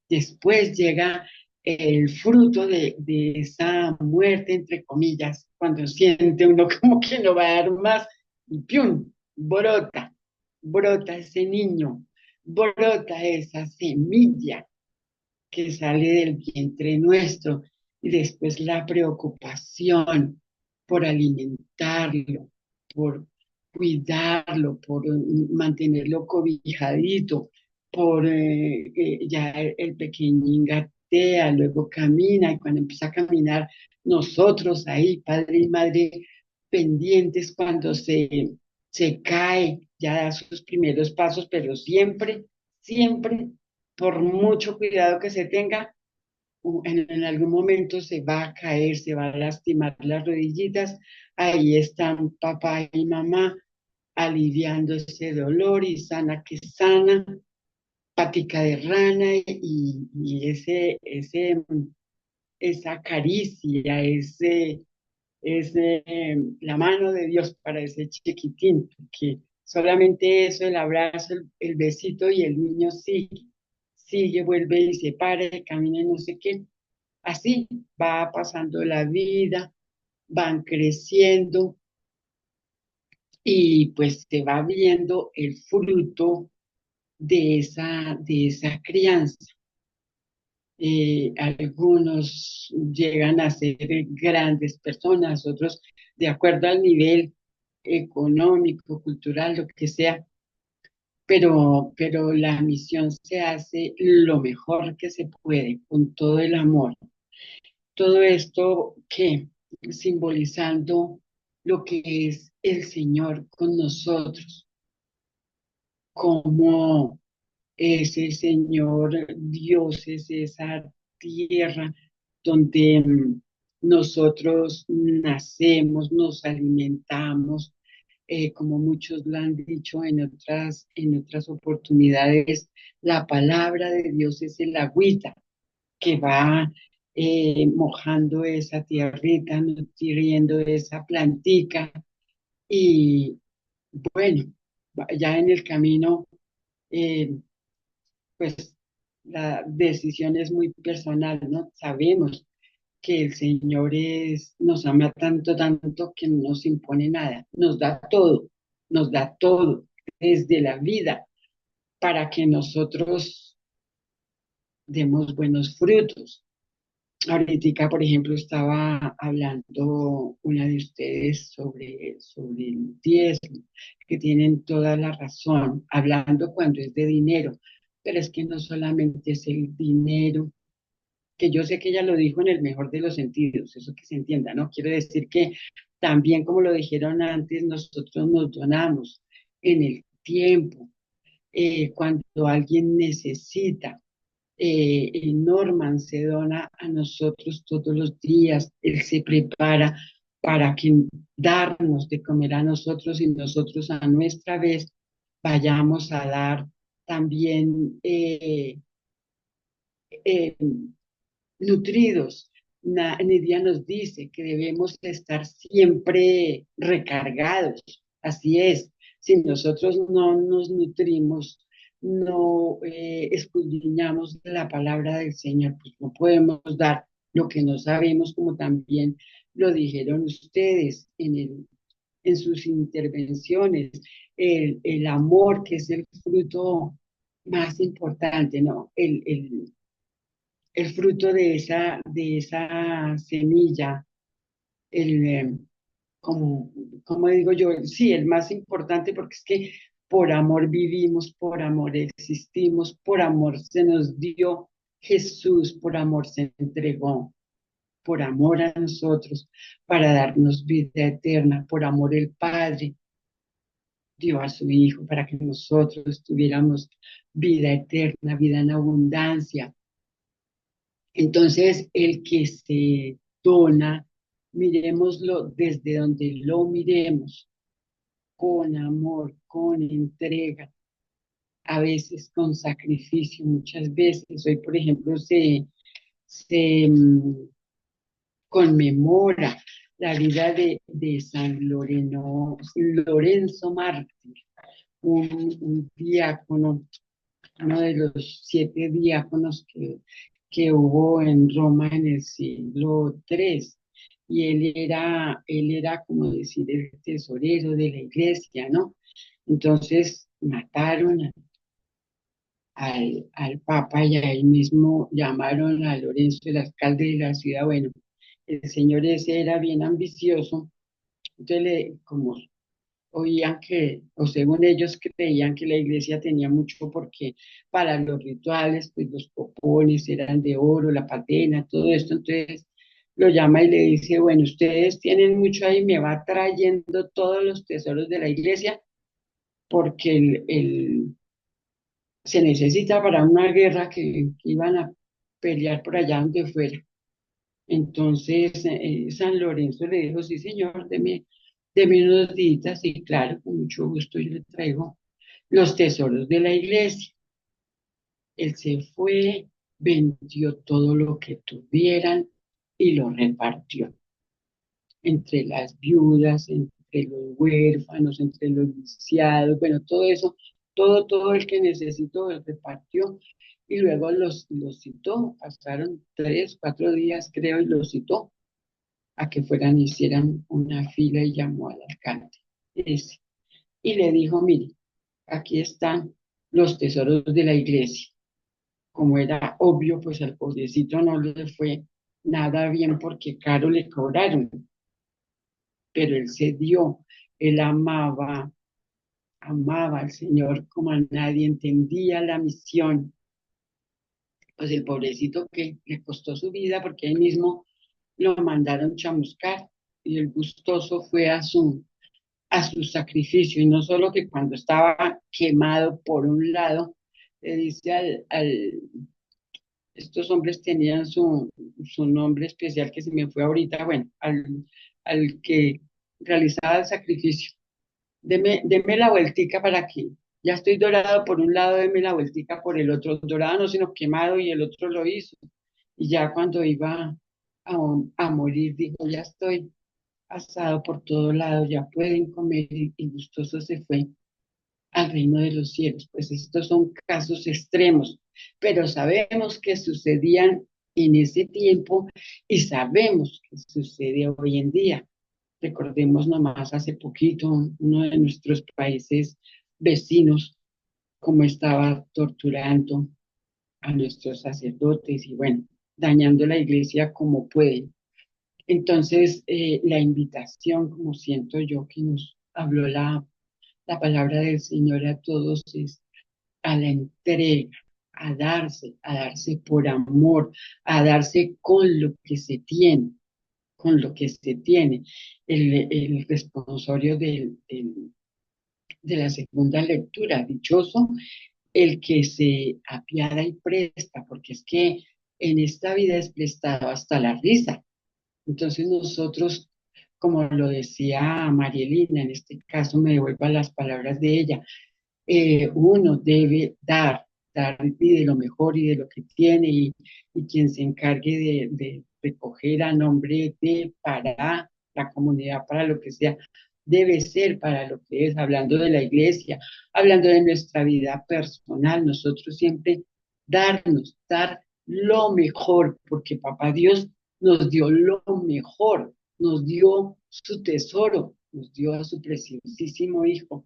Después llega el fruto de esa muerte, entre comillas, cuando siente uno como que no va a dar más, y ¡pium! Brota ese niño, brota esa semilla que sale del vientre nuestro, y después la preocupación por alimentarlo, por cuidarlo, por mantenerlo cobijadito, por ya el pequeñín gatea, luego camina, y cuando empieza a caminar, nosotros ahí, padre y madre, pendientes cuando se cae, ya da sus primeros pasos, pero siempre, siempre, por mucho cuidado que se tenga, en algún momento se va a caer, se va a lastimar las rodillitas. Ahí están papá y mamá aliviando ese dolor y sana que sana, patica de rana y esa caricia, la mano de Dios para ese chiquitín, que solamente eso, el abrazo, el besito y el niño sigue, vuelve y se para, y camina y no sé qué. Así va pasando la vida, van creciendo y pues se va viendo el fruto de esa crianza. Algunos llegan a ser grandes personas, otros de acuerdo al nivel económico, cultural, lo que sea, pero la misión se hace lo mejor que se puede, con todo el amor. Todo esto que simbolizando lo que es el Señor con nosotros, como es el Señor Dios, es esa tierra donde nosotros nacemos, nos alimentamos, como muchos lo han dicho en otras oportunidades, la palabra de Dios es el agüita que va mojando esa tierrita, nutriendo esa plantica y bueno, ya en el camino, eh, pues la decisión es muy personal, ¿no? Sabemos que el Señor nos ama tanto, tanto que no nos impone nada, nos da todo, desde la vida, para que nosotros demos buenos frutos. Ahorita, por ejemplo, estaba hablando una de ustedes sobre el diezmo, que tienen toda la razón, hablando cuando es de dinero, pero es que no solamente es el dinero, que yo sé que ella lo dijo en el mejor de los sentidos, eso que se entienda, ¿no? Quiero decir que también, como lo dijeron antes, nosotros nos donamos en el tiempo, cuando alguien necesita. Norman se dona a nosotros todos los días, él se prepara para que darnos de comer a nosotros y nosotros a nuestra vez vayamos a dar también eh, nutridos. Nidia nos dice que debemos estar siempre recargados, así es. Si nosotros no nos nutrimos, no escudriñamos la palabra del Señor, pues no podemos dar lo que no sabemos, como también lo dijeron ustedes en sus intervenciones, el amor, que es el fruto más importante, ¿no? El fruto de esa semilla, el, como digo yo, sí, el más importante, porque es que por amor vivimos, por amor existimos, por amor se nos dio Jesús, por amor se entregó, por amor a nosotros, para darnos vida eterna, por amor el Padre dio a su Hijo para que nosotros tuviéramos vida eterna, vida en abundancia. Entonces, el que se dona, miremoslo desde donde lo miremos, con amor, con entrega, a veces con sacrificio, muchas veces. Hoy, por ejemplo, se conmemora la vida de San Lorenzo Mártir, un diácono, uno de los 7 diáconos que hubo en Roma en el siglo III. Y él era, como decir, el tesorero de la iglesia, ¿no? Entonces mataron al Papa y ahí mismo llamaron a Lorenzo, el alcalde de la ciudad. Bueno, el señor ese era bien ambicioso, entonces como oían o según ellos creían que la iglesia tenía mucho porque para los rituales, pues los copones eran de oro, la patena, todo esto, entonces lo llama y le dice, bueno, ustedes tienen mucho ahí, me va trayendo todos los tesoros de la iglesia porque se necesita para una guerra que iban a pelear por allá donde fuera. Entonces San Lorenzo le dijo, sí señor, deme unos días y claro, con mucho gusto yo le traigo los tesoros de la iglesia. Él se fue, vendió todo lo que tuvieran y lo repartió entre las viudas, entre los huérfanos, entre los lisiados, bueno, todo eso, todo el que necesitó, él repartió y luego los citó, pasaron 3, 4 días creo y los citó a que fueran, hicieran una fila y llamó al alcalde ese, y le dijo, mire, aquí están los tesoros de la iglesia. Como era obvio, pues al pobrecito no le fue nada bien porque caro le cobraron, pero él se dio, él amaba al Señor como a nadie, entendía la misión. Pues el pobrecito que le costó su vida porque ahí mismo lo mandaron chamuscar y el gustoso fue a su sacrificio, y no solo que cuando estaba quemado por un lado, le dice estos hombres tenían su nombre especial que se me fue ahorita, bueno, al que realizaba el sacrificio, deme la vueltica para que, ya estoy dorado por un lado, deme la vueltica por el otro, dorado no, sino quemado, y el otro lo hizo, y ya cuando iba a morir, dijo, ya estoy asado por todo lado, ya pueden comer, y gustoso se fue al reino de los cielos. Pues estos son casos extremos, pero sabemos que sucedían en ese tiempo y sabemos que sucede hoy en día. Recordemos nomás hace poquito uno de nuestros países vecinos cómo estaba torturando a nuestros sacerdotes y bueno, dañando la iglesia como pueden. Entonces, la invitación, como siento yo que nos habló la palabra del Señor a todos, es a la entrega, a darse por amor, a darse con lo que se tiene, con lo que se tiene. El responsorio de la segunda lectura, dichoso el que se apiada y presta, porque es que en esta vida es prestado hasta la risa. Entonces nosotros, como lo decía Marielina, en este caso me devuelvo a las palabras de ella, uno debe dar y de lo mejor y de lo que tiene, y quien se encargue de recoger a nombre de para la comunidad, para lo que sea, debe ser para lo que es, hablando de la iglesia, hablando de nuestra vida personal, nosotros siempre dar lo mejor, porque Papá Dios nos dio lo mejor, nos dio su tesoro, nos dio a su preciosísimo Hijo.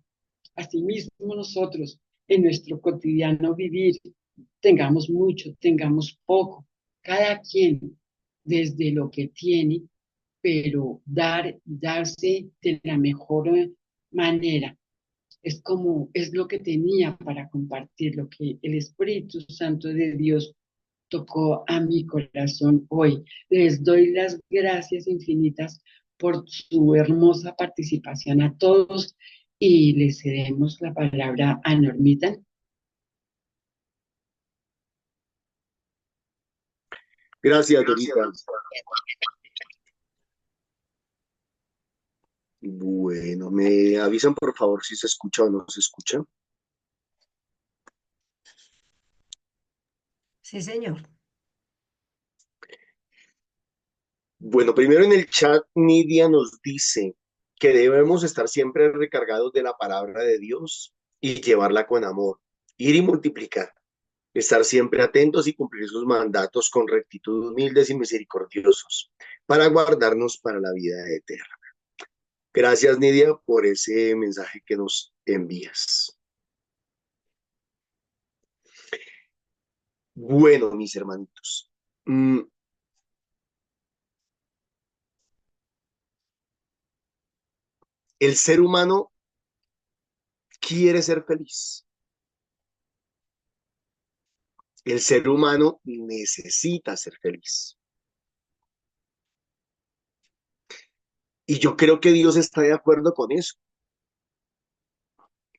Asimismo nosotros en nuestro cotidiano vivir, tengamos mucho, tengamos poco, cada quien desde lo que tiene, pero darse de la mejor manera. Es lo que tenía para compartir, lo que el Espíritu Santo de Dios tocó a mi corazón hoy. Les doy las gracias infinitas por su hermosa participación a todos y les cedemos la palabra a Normita. Gracias, Dorita. Bueno, me avisan por favor si se escucha o no se escucha. Sí, señor. Bueno, primero en el chat, Nidia nos dice que debemos estar siempre recargados de la palabra de Dios y llevarla con amor, ir y multiplicar, estar siempre atentos y cumplir sus mandatos con rectitud, humildes y misericordiosos, para guardarnos para la vida eterna. Gracias, Nidia, por ese mensaje que nos envías. Bueno, mis hermanitos, el ser humano quiere ser feliz. El ser humano necesita ser feliz. Y yo creo que Dios está de acuerdo con eso.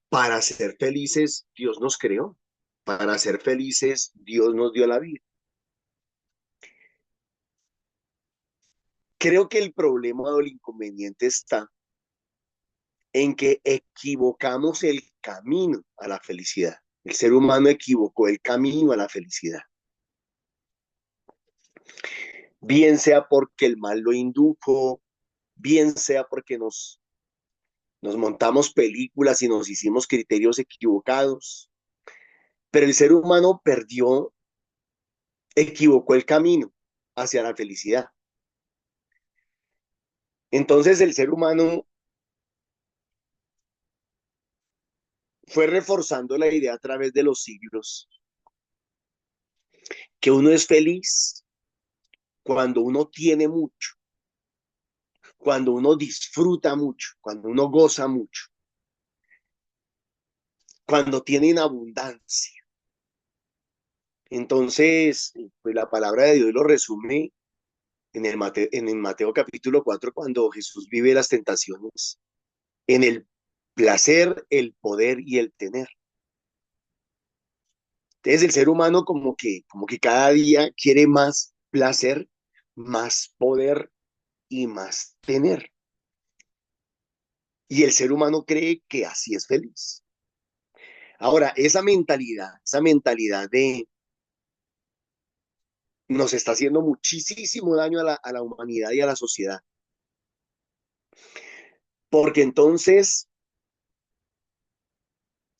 Para ser felices, Dios nos creó. Para ser felices, Dios nos dio la vida. Creo que el problema o el inconveniente está en que equivocamos el camino a la felicidad. El ser humano equivocó el camino a la felicidad. Bien sea porque el mal lo indujo, bien sea porque nos montamos películas y nos hicimos criterios equivocados, pero el ser humano equivocó el camino hacia la felicidad. Entonces el ser humano fue reforzando la idea a través de los siglos, que uno es feliz cuando uno tiene mucho, cuando uno disfruta mucho, cuando uno goza mucho, cuando tiene en abundancia. Entonces, pues la palabra de Dios lo resume en el Mateo capítulo 4, cuando Jesús vive las tentaciones, en el placer, el poder y el tener. Entonces el ser humano como que cada día quiere más placer, más poder y más tener. Y el ser humano cree que así es feliz. Ahora, esa mentalidad nos está haciendo muchísimo daño a la humanidad y a la sociedad. Porque entonces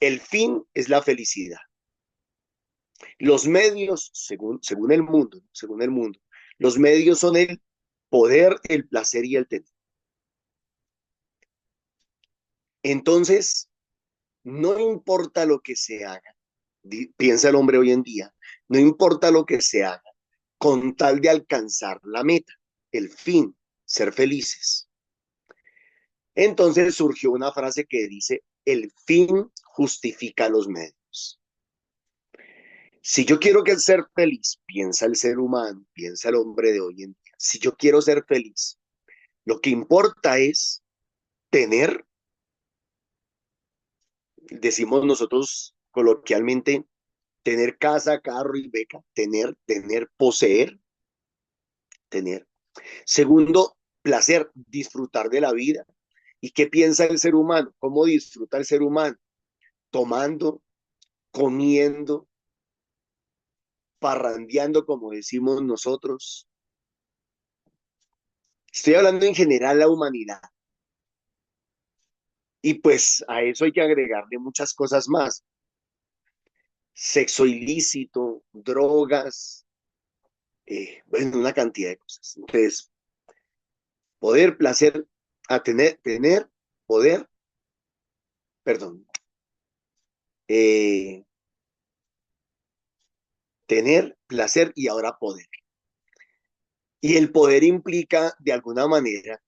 el fin es la felicidad. Los medios, según el mundo, los medios son el poder, el placer y el tener. Entonces, no importa lo que se haga, piensa el hombre hoy en día, no importa lo que se haga, con tal de alcanzar la meta, el fin, ser felices. Entonces surgió una frase que dice, el fin justifica los medios. Si yo quiero que ser feliz, piensa el ser humano, piensa el hombre de hoy en día, si yo quiero ser feliz, lo que importa es tener, decimos nosotros coloquialmente, tener casa, carro y beca, poseer, tener. Segundo, placer, disfrutar de la vida. ¿Y qué piensa el ser humano? ¿Cómo disfruta el ser humano? Tomando, comiendo, parrandeando, como decimos nosotros. Estoy hablando en general la humanidad. Y pues a eso hay que agregarle muchas cosas más. Sexo ilícito, drogas, bueno, una cantidad de cosas. Entonces, poder, placer, tener, poder, perdón, eh, tener, placer y ahora poder. Y el poder implica, de alguna manera,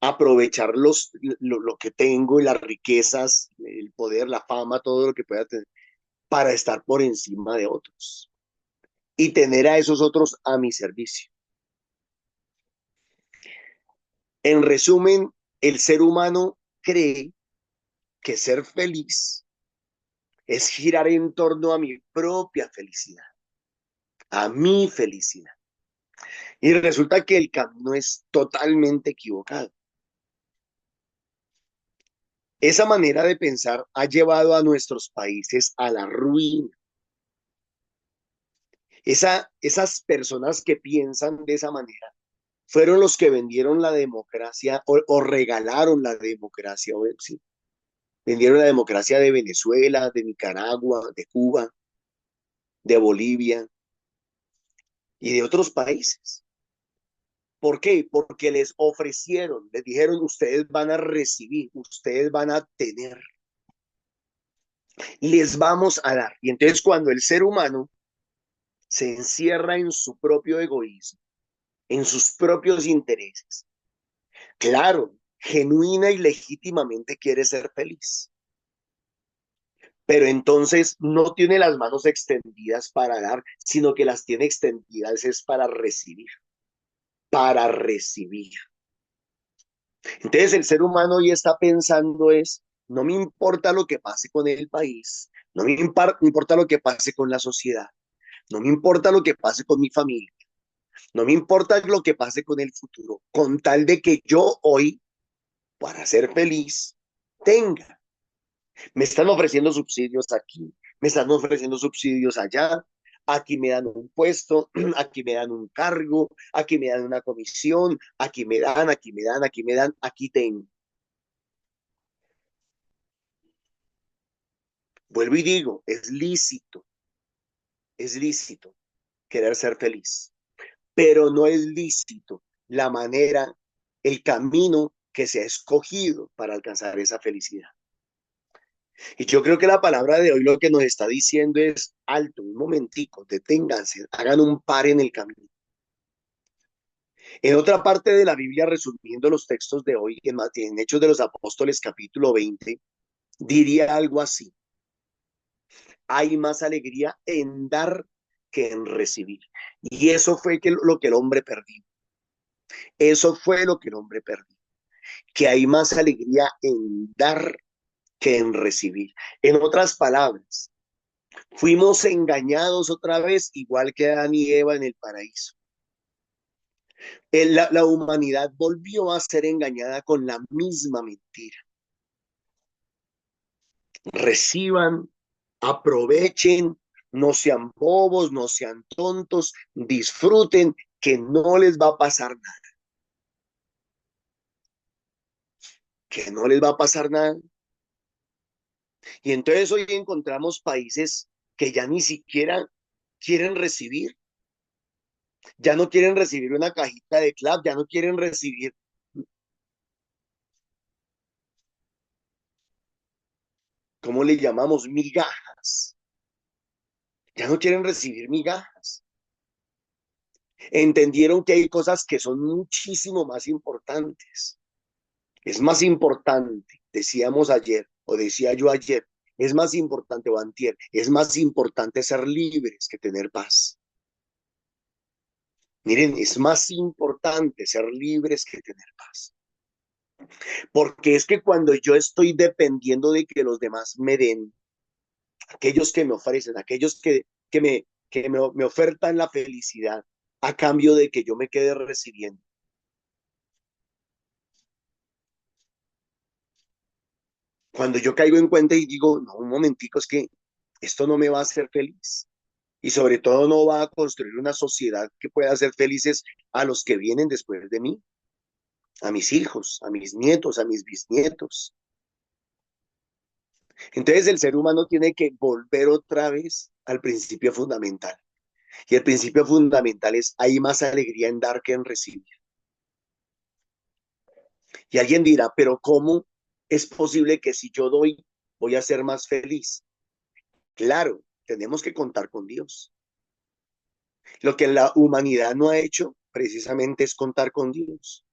aprovechar lo que tengo y las riquezas, el poder, la fama, todo lo que pueda tener, para estar por encima de otros y tener a esos otros a mi servicio. En resumen, el ser humano cree que ser feliz es girar en torno a mi propia felicidad, a mi felicidad. Y resulta que el camino es totalmente equivocado. Esa manera de pensar ha llevado a nuestros países a la ruina. Esas personas que piensan de esa manera fueron los que vendieron la democracia o regalaron la democracia. Sí. Vendieron la democracia de Venezuela, de Nicaragua, de Cuba, de Bolivia y de otros países. ¿Por qué? Porque les ofrecieron, les dijeron, ustedes van a recibir, ustedes van a tener, les vamos a dar. Y entonces cuando el ser humano se encierra en su propio egoísmo, en sus propios intereses, claro, genuina y legítimamente quiere ser feliz, pero entonces no tiene las manos extendidas para dar, sino que las tiene extendidas es para recibir, para recibir. Entonces el ser humano hoy está pensando es, no me importa lo que pase con el país, no me importa lo que pase con la sociedad, no me importa lo que pase con mi familia, no me importa lo que pase con el futuro, con tal de que yo hoy, para ser feliz, tenga. Me están ofreciendo subsidios aquí, me están ofreciendo subsidios allá, aquí me dan un puesto, aquí me dan un cargo, aquí me dan una comisión, aquí me dan, aquí me dan, aquí me dan, aquí tengo. Vuelvo y digo, es lícito querer ser feliz, pero no es lícito la manera, el camino que se ha escogido para alcanzar esa felicidad. Y yo creo que la palabra de hoy lo que nos está diciendo es, alto, un momentico, deténganse, hagan un par en el camino. En otra parte de la Biblia, resumiendo los textos de hoy, en Hechos de los Apóstoles capítulo 20, diría algo así: hay más alegría en dar que en recibir. Y eso fue lo que el hombre perdió. Eso fue lo que el hombre perdió. Que hay más alegría en dar que en recibir. En otras palabras, fuimos engañados otra vez, igual que Adán y Eva en el paraíso. La humanidad volvió a ser engañada con la misma mentira. Reciban, aprovechen, no sean bobos, no sean tontos, disfruten, que no les va a pasar nada. Que no les va a pasar nada. Y entonces hoy encontramos países que ya ni siquiera quieren recibir, ya no quieren recibir una cajita de clap, ya no quieren recibir, ¿cómo le llamamos? Migajas. Ya no quieren recibir migajas. Entendieron que hay cosas que son muchísimo más importantes. Es más importante, decíamos ayer, o decía yo ayer, es más importante, o antier, es más importante ser libres que tener paz. Miren, es más importante ser libres que tener paz. Porque es que cuando yo estoy dependiendo de que los demás me den, aquellos que me ofrecen, aquellos que me ofertan la felicidad a cambio de que yo me quede recibiendo. Cuando yo caigo en cuenta y digo, no, un momentico, es que esto no me va a hacer feliz. Y sobre todo no va a construir una sociedad que pueda hacer felices a los que vienen después de mí, a mis hijos, a mis nietos, a mis bisnietos. Entonces el ser humano tiene que volver otra vez al principio fundamental. Y el principio fundamental es, hay más alegría en dar que en recibir. Y alguien dirá, pero ¿cómo es posible que si yo doy, voy a ser más feliz? Claro, tenemos que contar con Dios. Lo que la humanidad no ha hecho precisamente es contar con Dios.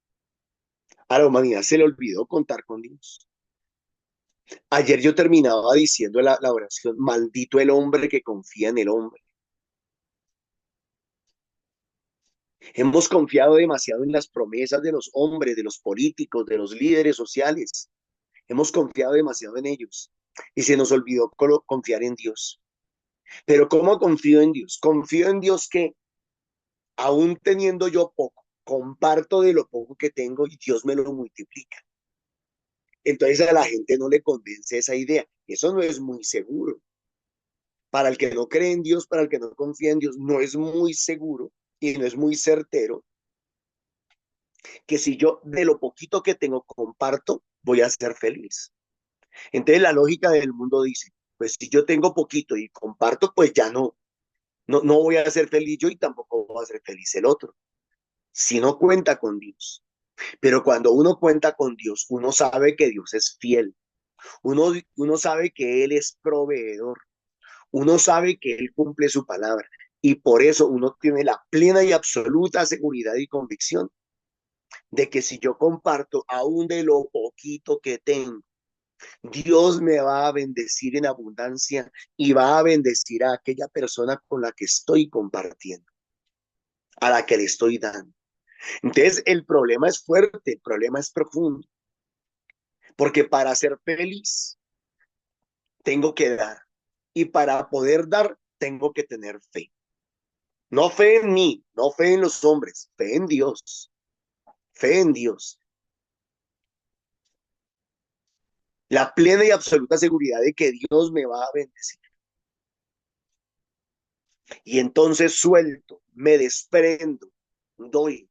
A la humanidad se le olvidó contar con Dios. Ayer yo terminaba diciendo la oración, maldito el hombre que confía en el hombre. Hemos confiado demasiado en las promesas de los hombres, de los políticos, de los líderes sociales. Hemos confiado demasiado en ellos y se nos olvidó confiar en Dios. Pero ¿cómo confío en Dios? Confío en Dios que aún teniendo yo poco, comparto de lo poco que tengo y Dios me lo multiplica. Entonces a la gente no le convence esa idea. Eso no es muy seguro. Para el que no cree en Dios, para el que no confía en Dios, no es muy seguro y no es muy certero que si yo de lo poquito que tengo comparto, voy a ser feliz. Entonces la lógica del mundo dice, pues si yo tengo poquito y comparto, pues ya no voy a ser feliz yo y tampoco voy a ser feliz el otro. Si no cuenta con Dios. Pero cuando uno cuenta con Dios, uno sabe que Dios es fiel. Uno sabe que Él es proveedor. Uno sabe que Él cumple su palabra. Y por eso uno tiene la plena y absoluta seguridad y convicción de que si yo comparto aún de lo poquito que tengo, Dios me va a bendecir en abundancia y va a bendecir a aquella persona con la que estoy compartiendo, a la que le estoy dando. Entonces, el problema es fuerte, el problema es profundo, porque para ser feliz tengo que dar, y para poder dar tengo que tener fe. No fe en mí, no fe en los hombres, fe en Dios, fe en Dios. La plena y absoluta seguridad de que Dios me va a bendecir. Y entonces suelto, me desprendo, doy,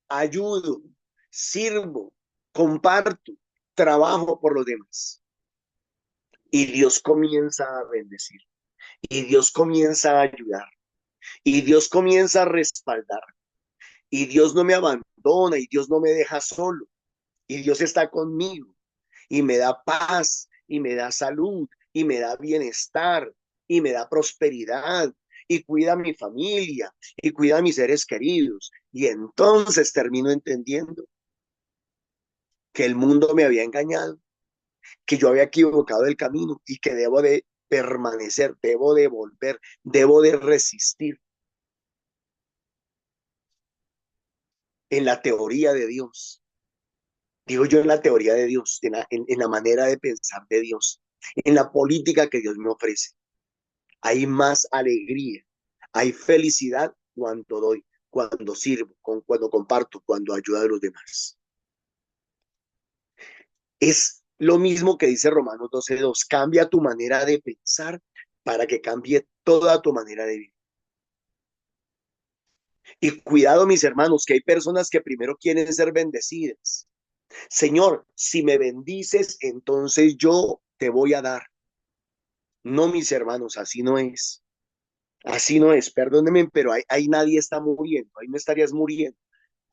ayudo, sirvo, comparto, trabajo por los demás. Y Dios comienza a bendecir. Y Dios comienza a ayudar. Y Dios comienza a respaldar. Y Dios no me abandona y Dios no me deja solo. Y Dios está conmigo y me da paz y me da salud y me da bienestar y me da prosperidad y cuida a mi familia y cuida a mis seres queridos. Y entonces termino entendiendo que el mundo me había engañado, que yo había equivocado el camino y que debo de permanecer, debo de volver, debo de resistir en la teoría de Dios. Digo yo en la teoría de Dios, en la manera de pensar de Dios, en la política que Dios me ofrece. Hay más alegría, hay felicidad cuando doy, cuando sirvo, cuando comparto, cuando ayudo a los demás. Es lo mismo que dice Romanos 12:2, cambia tu manera de pensar para que cambie toda tu manera de vivir. Y cuidado, mis hermanos, que hay personas que primero quieren ser bendecidas. Señor, si me bendices, entonces yo te voy a dar. No, mis hermanos, así no es. Así no es, perdónenme, pero ahí nadie está muriendo, ahí no estarías muriendo.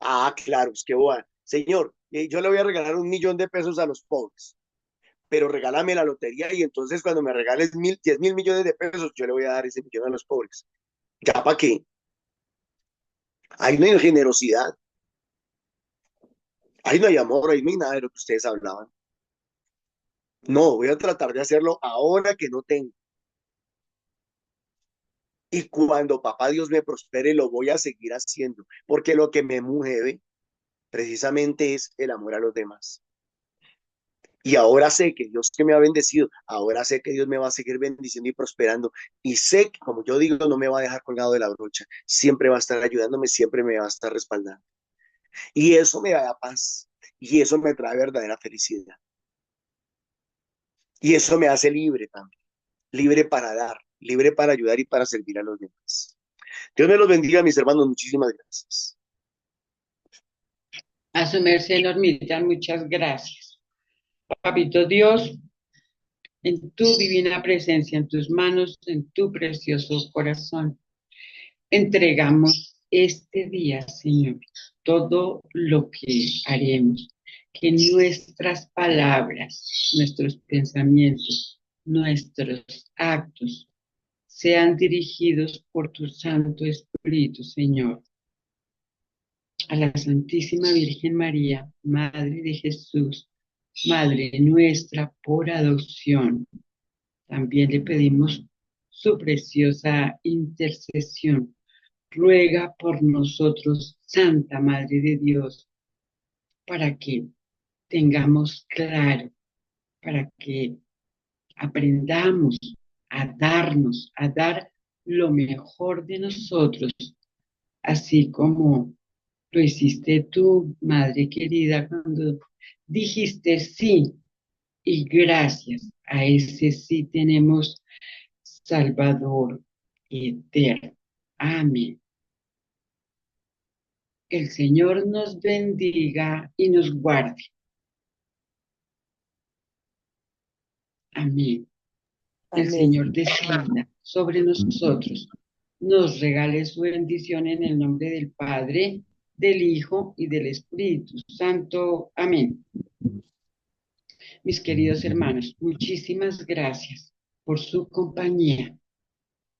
Ah, claro, es que boba. Señor, yo le voy a regalar 1.000.000 de pesos a los pobres, pero regálame la lotería y entonces cuando me regales 10.000 millones de pesos, yo le voy a dar ese millón a los pobres. ¿Ya para qué? Ahí no hay generosidad, ahí no hay amor, ahí no hay nada de lo que ustedes hablaban. No, voy a tratar de hacerlo ahora que no tengo. Y cuando papá Dios me prospere, lo voy a seguir haciendo, porque lo que me mueve precisamente es el amor a los demás. Y ahora sé que Dios que me ha bendecido, ahora sé que Dios me va a seguir bendiciendo y prosperando. Y sé que, como yo digo, no me va a dejar colgado de la brocha. Siempre va a estar ayudándome, siempre me va a estar respaldando. Y eso me da paz. Y eso me trae verdadera felicidad. Y eso me hace libre también. Libre para dar, libre para ayudar y para servir a los demás. Dios me los bendiga, mis hermanos. Muchísimas gracias. A su merced, Normita, muchas gracias. Papito Dios, en tu divina presencia, en tus manos, en tu precioso corazón, entregamos este día, Señor, todo lo que haremos, que nuestras palabras, nuestros pensamientos, nuestros actos sean dirigidos por tu Santo Espíritu, Señor. A la Santísima Virgen María, Madre de Jesús, Madre nuestra por adopción, también le pedimos su preciosa intercesión. Ruega por nosotros, Santa Madre de Dios, para que tengamos claro, para que aprendamos a dar lo mejor de nosotros, así como lo hiciste tú, Madre querida, cuando dijiste sí y gracias a ese sí tenemos Salvador eterno. Amén. El Señor nos bendiga y nos guarde. Amén. El Amén. Señor descienda sobre nosotros, nos regale su bendición en el nombre del Padre, del Hijo y del Espíritu Santo. Amén. Mis queridos hermanos, muchísimas gracias por su compañía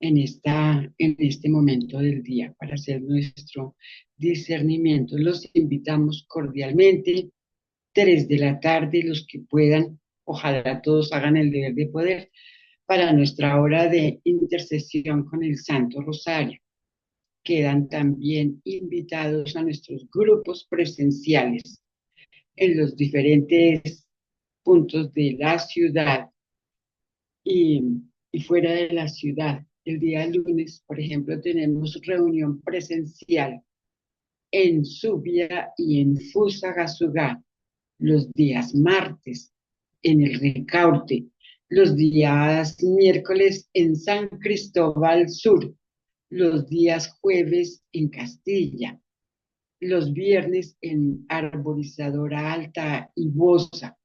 en este momento del día para hacer nuestro discernimiento. Los invitamos cordialmente, 3 de la tarde, los que puedan, ojalá todos hagan el deber de poder, para nuestra hora de intercesión con el Santo Rosario. quedan también invitados a nuestros grupos presenciales en los diferentes puntos de la ciudad y, y fuera de la ciudad. El día lunes, por ejemplo, tenemos reunión presencial en Subia y en Fusagasugá. Los días martes en el Ricaurte, los días miércoles en San Cristóbal Sur, los días jueves en Castilla, los viernes en Arborizadora Alta y Bosa,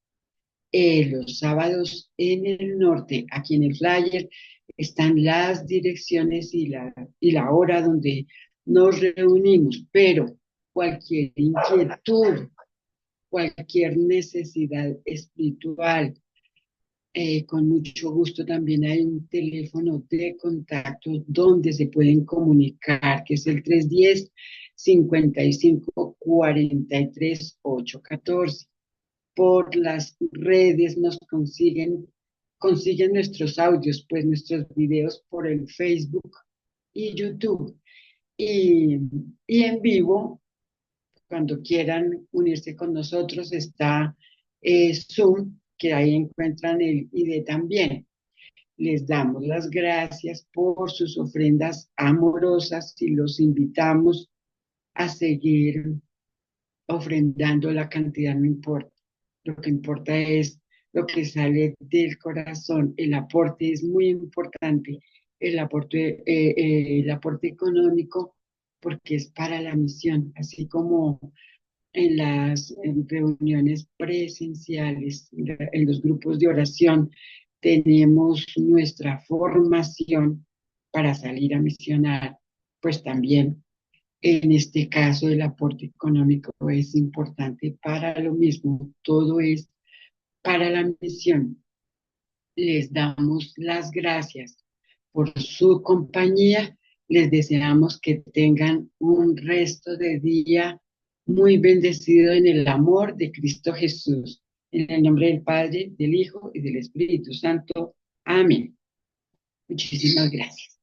los sábados en el norte. Aquí en el flyer están las direcciones y la hora donde nos reunimos, pero cualquier inquietud, cualquier necesidad espiritual, con mucho gusto también hay un teléfono de contacto donde se pueden comunicar, que es el 310-55-43-814. Por las redes nos consiguen nuestros audios, pues nuestros videos por el Facebook y YouTube. Y en vivo, cuando quieran unirse con nosotros, está Zoom, que ahí encuentran el ID también. Les damos las gracias por sus ofrendas amorosas y los invitamos a seguir ofrendando. La cantidad no importa. Lo que importa es lo que sale del corazón. El aporte es muy importante, el aporte económico, porque es para la misión, así como en reuniones presenciales, en los grupos de oración, tenemos nuestra formación para salir a misionar, pues también en este caso el aporte económico es importante para lo mismo, todo es para la misión. Les damos las gracias por su compañía. Les deseamos que tengan un resto de día muy bendecido en el amor de Cristo Jesús. En el nombre del Padre, del Hijo y del Espíritu Santo. Amén. Muchísimas gracias.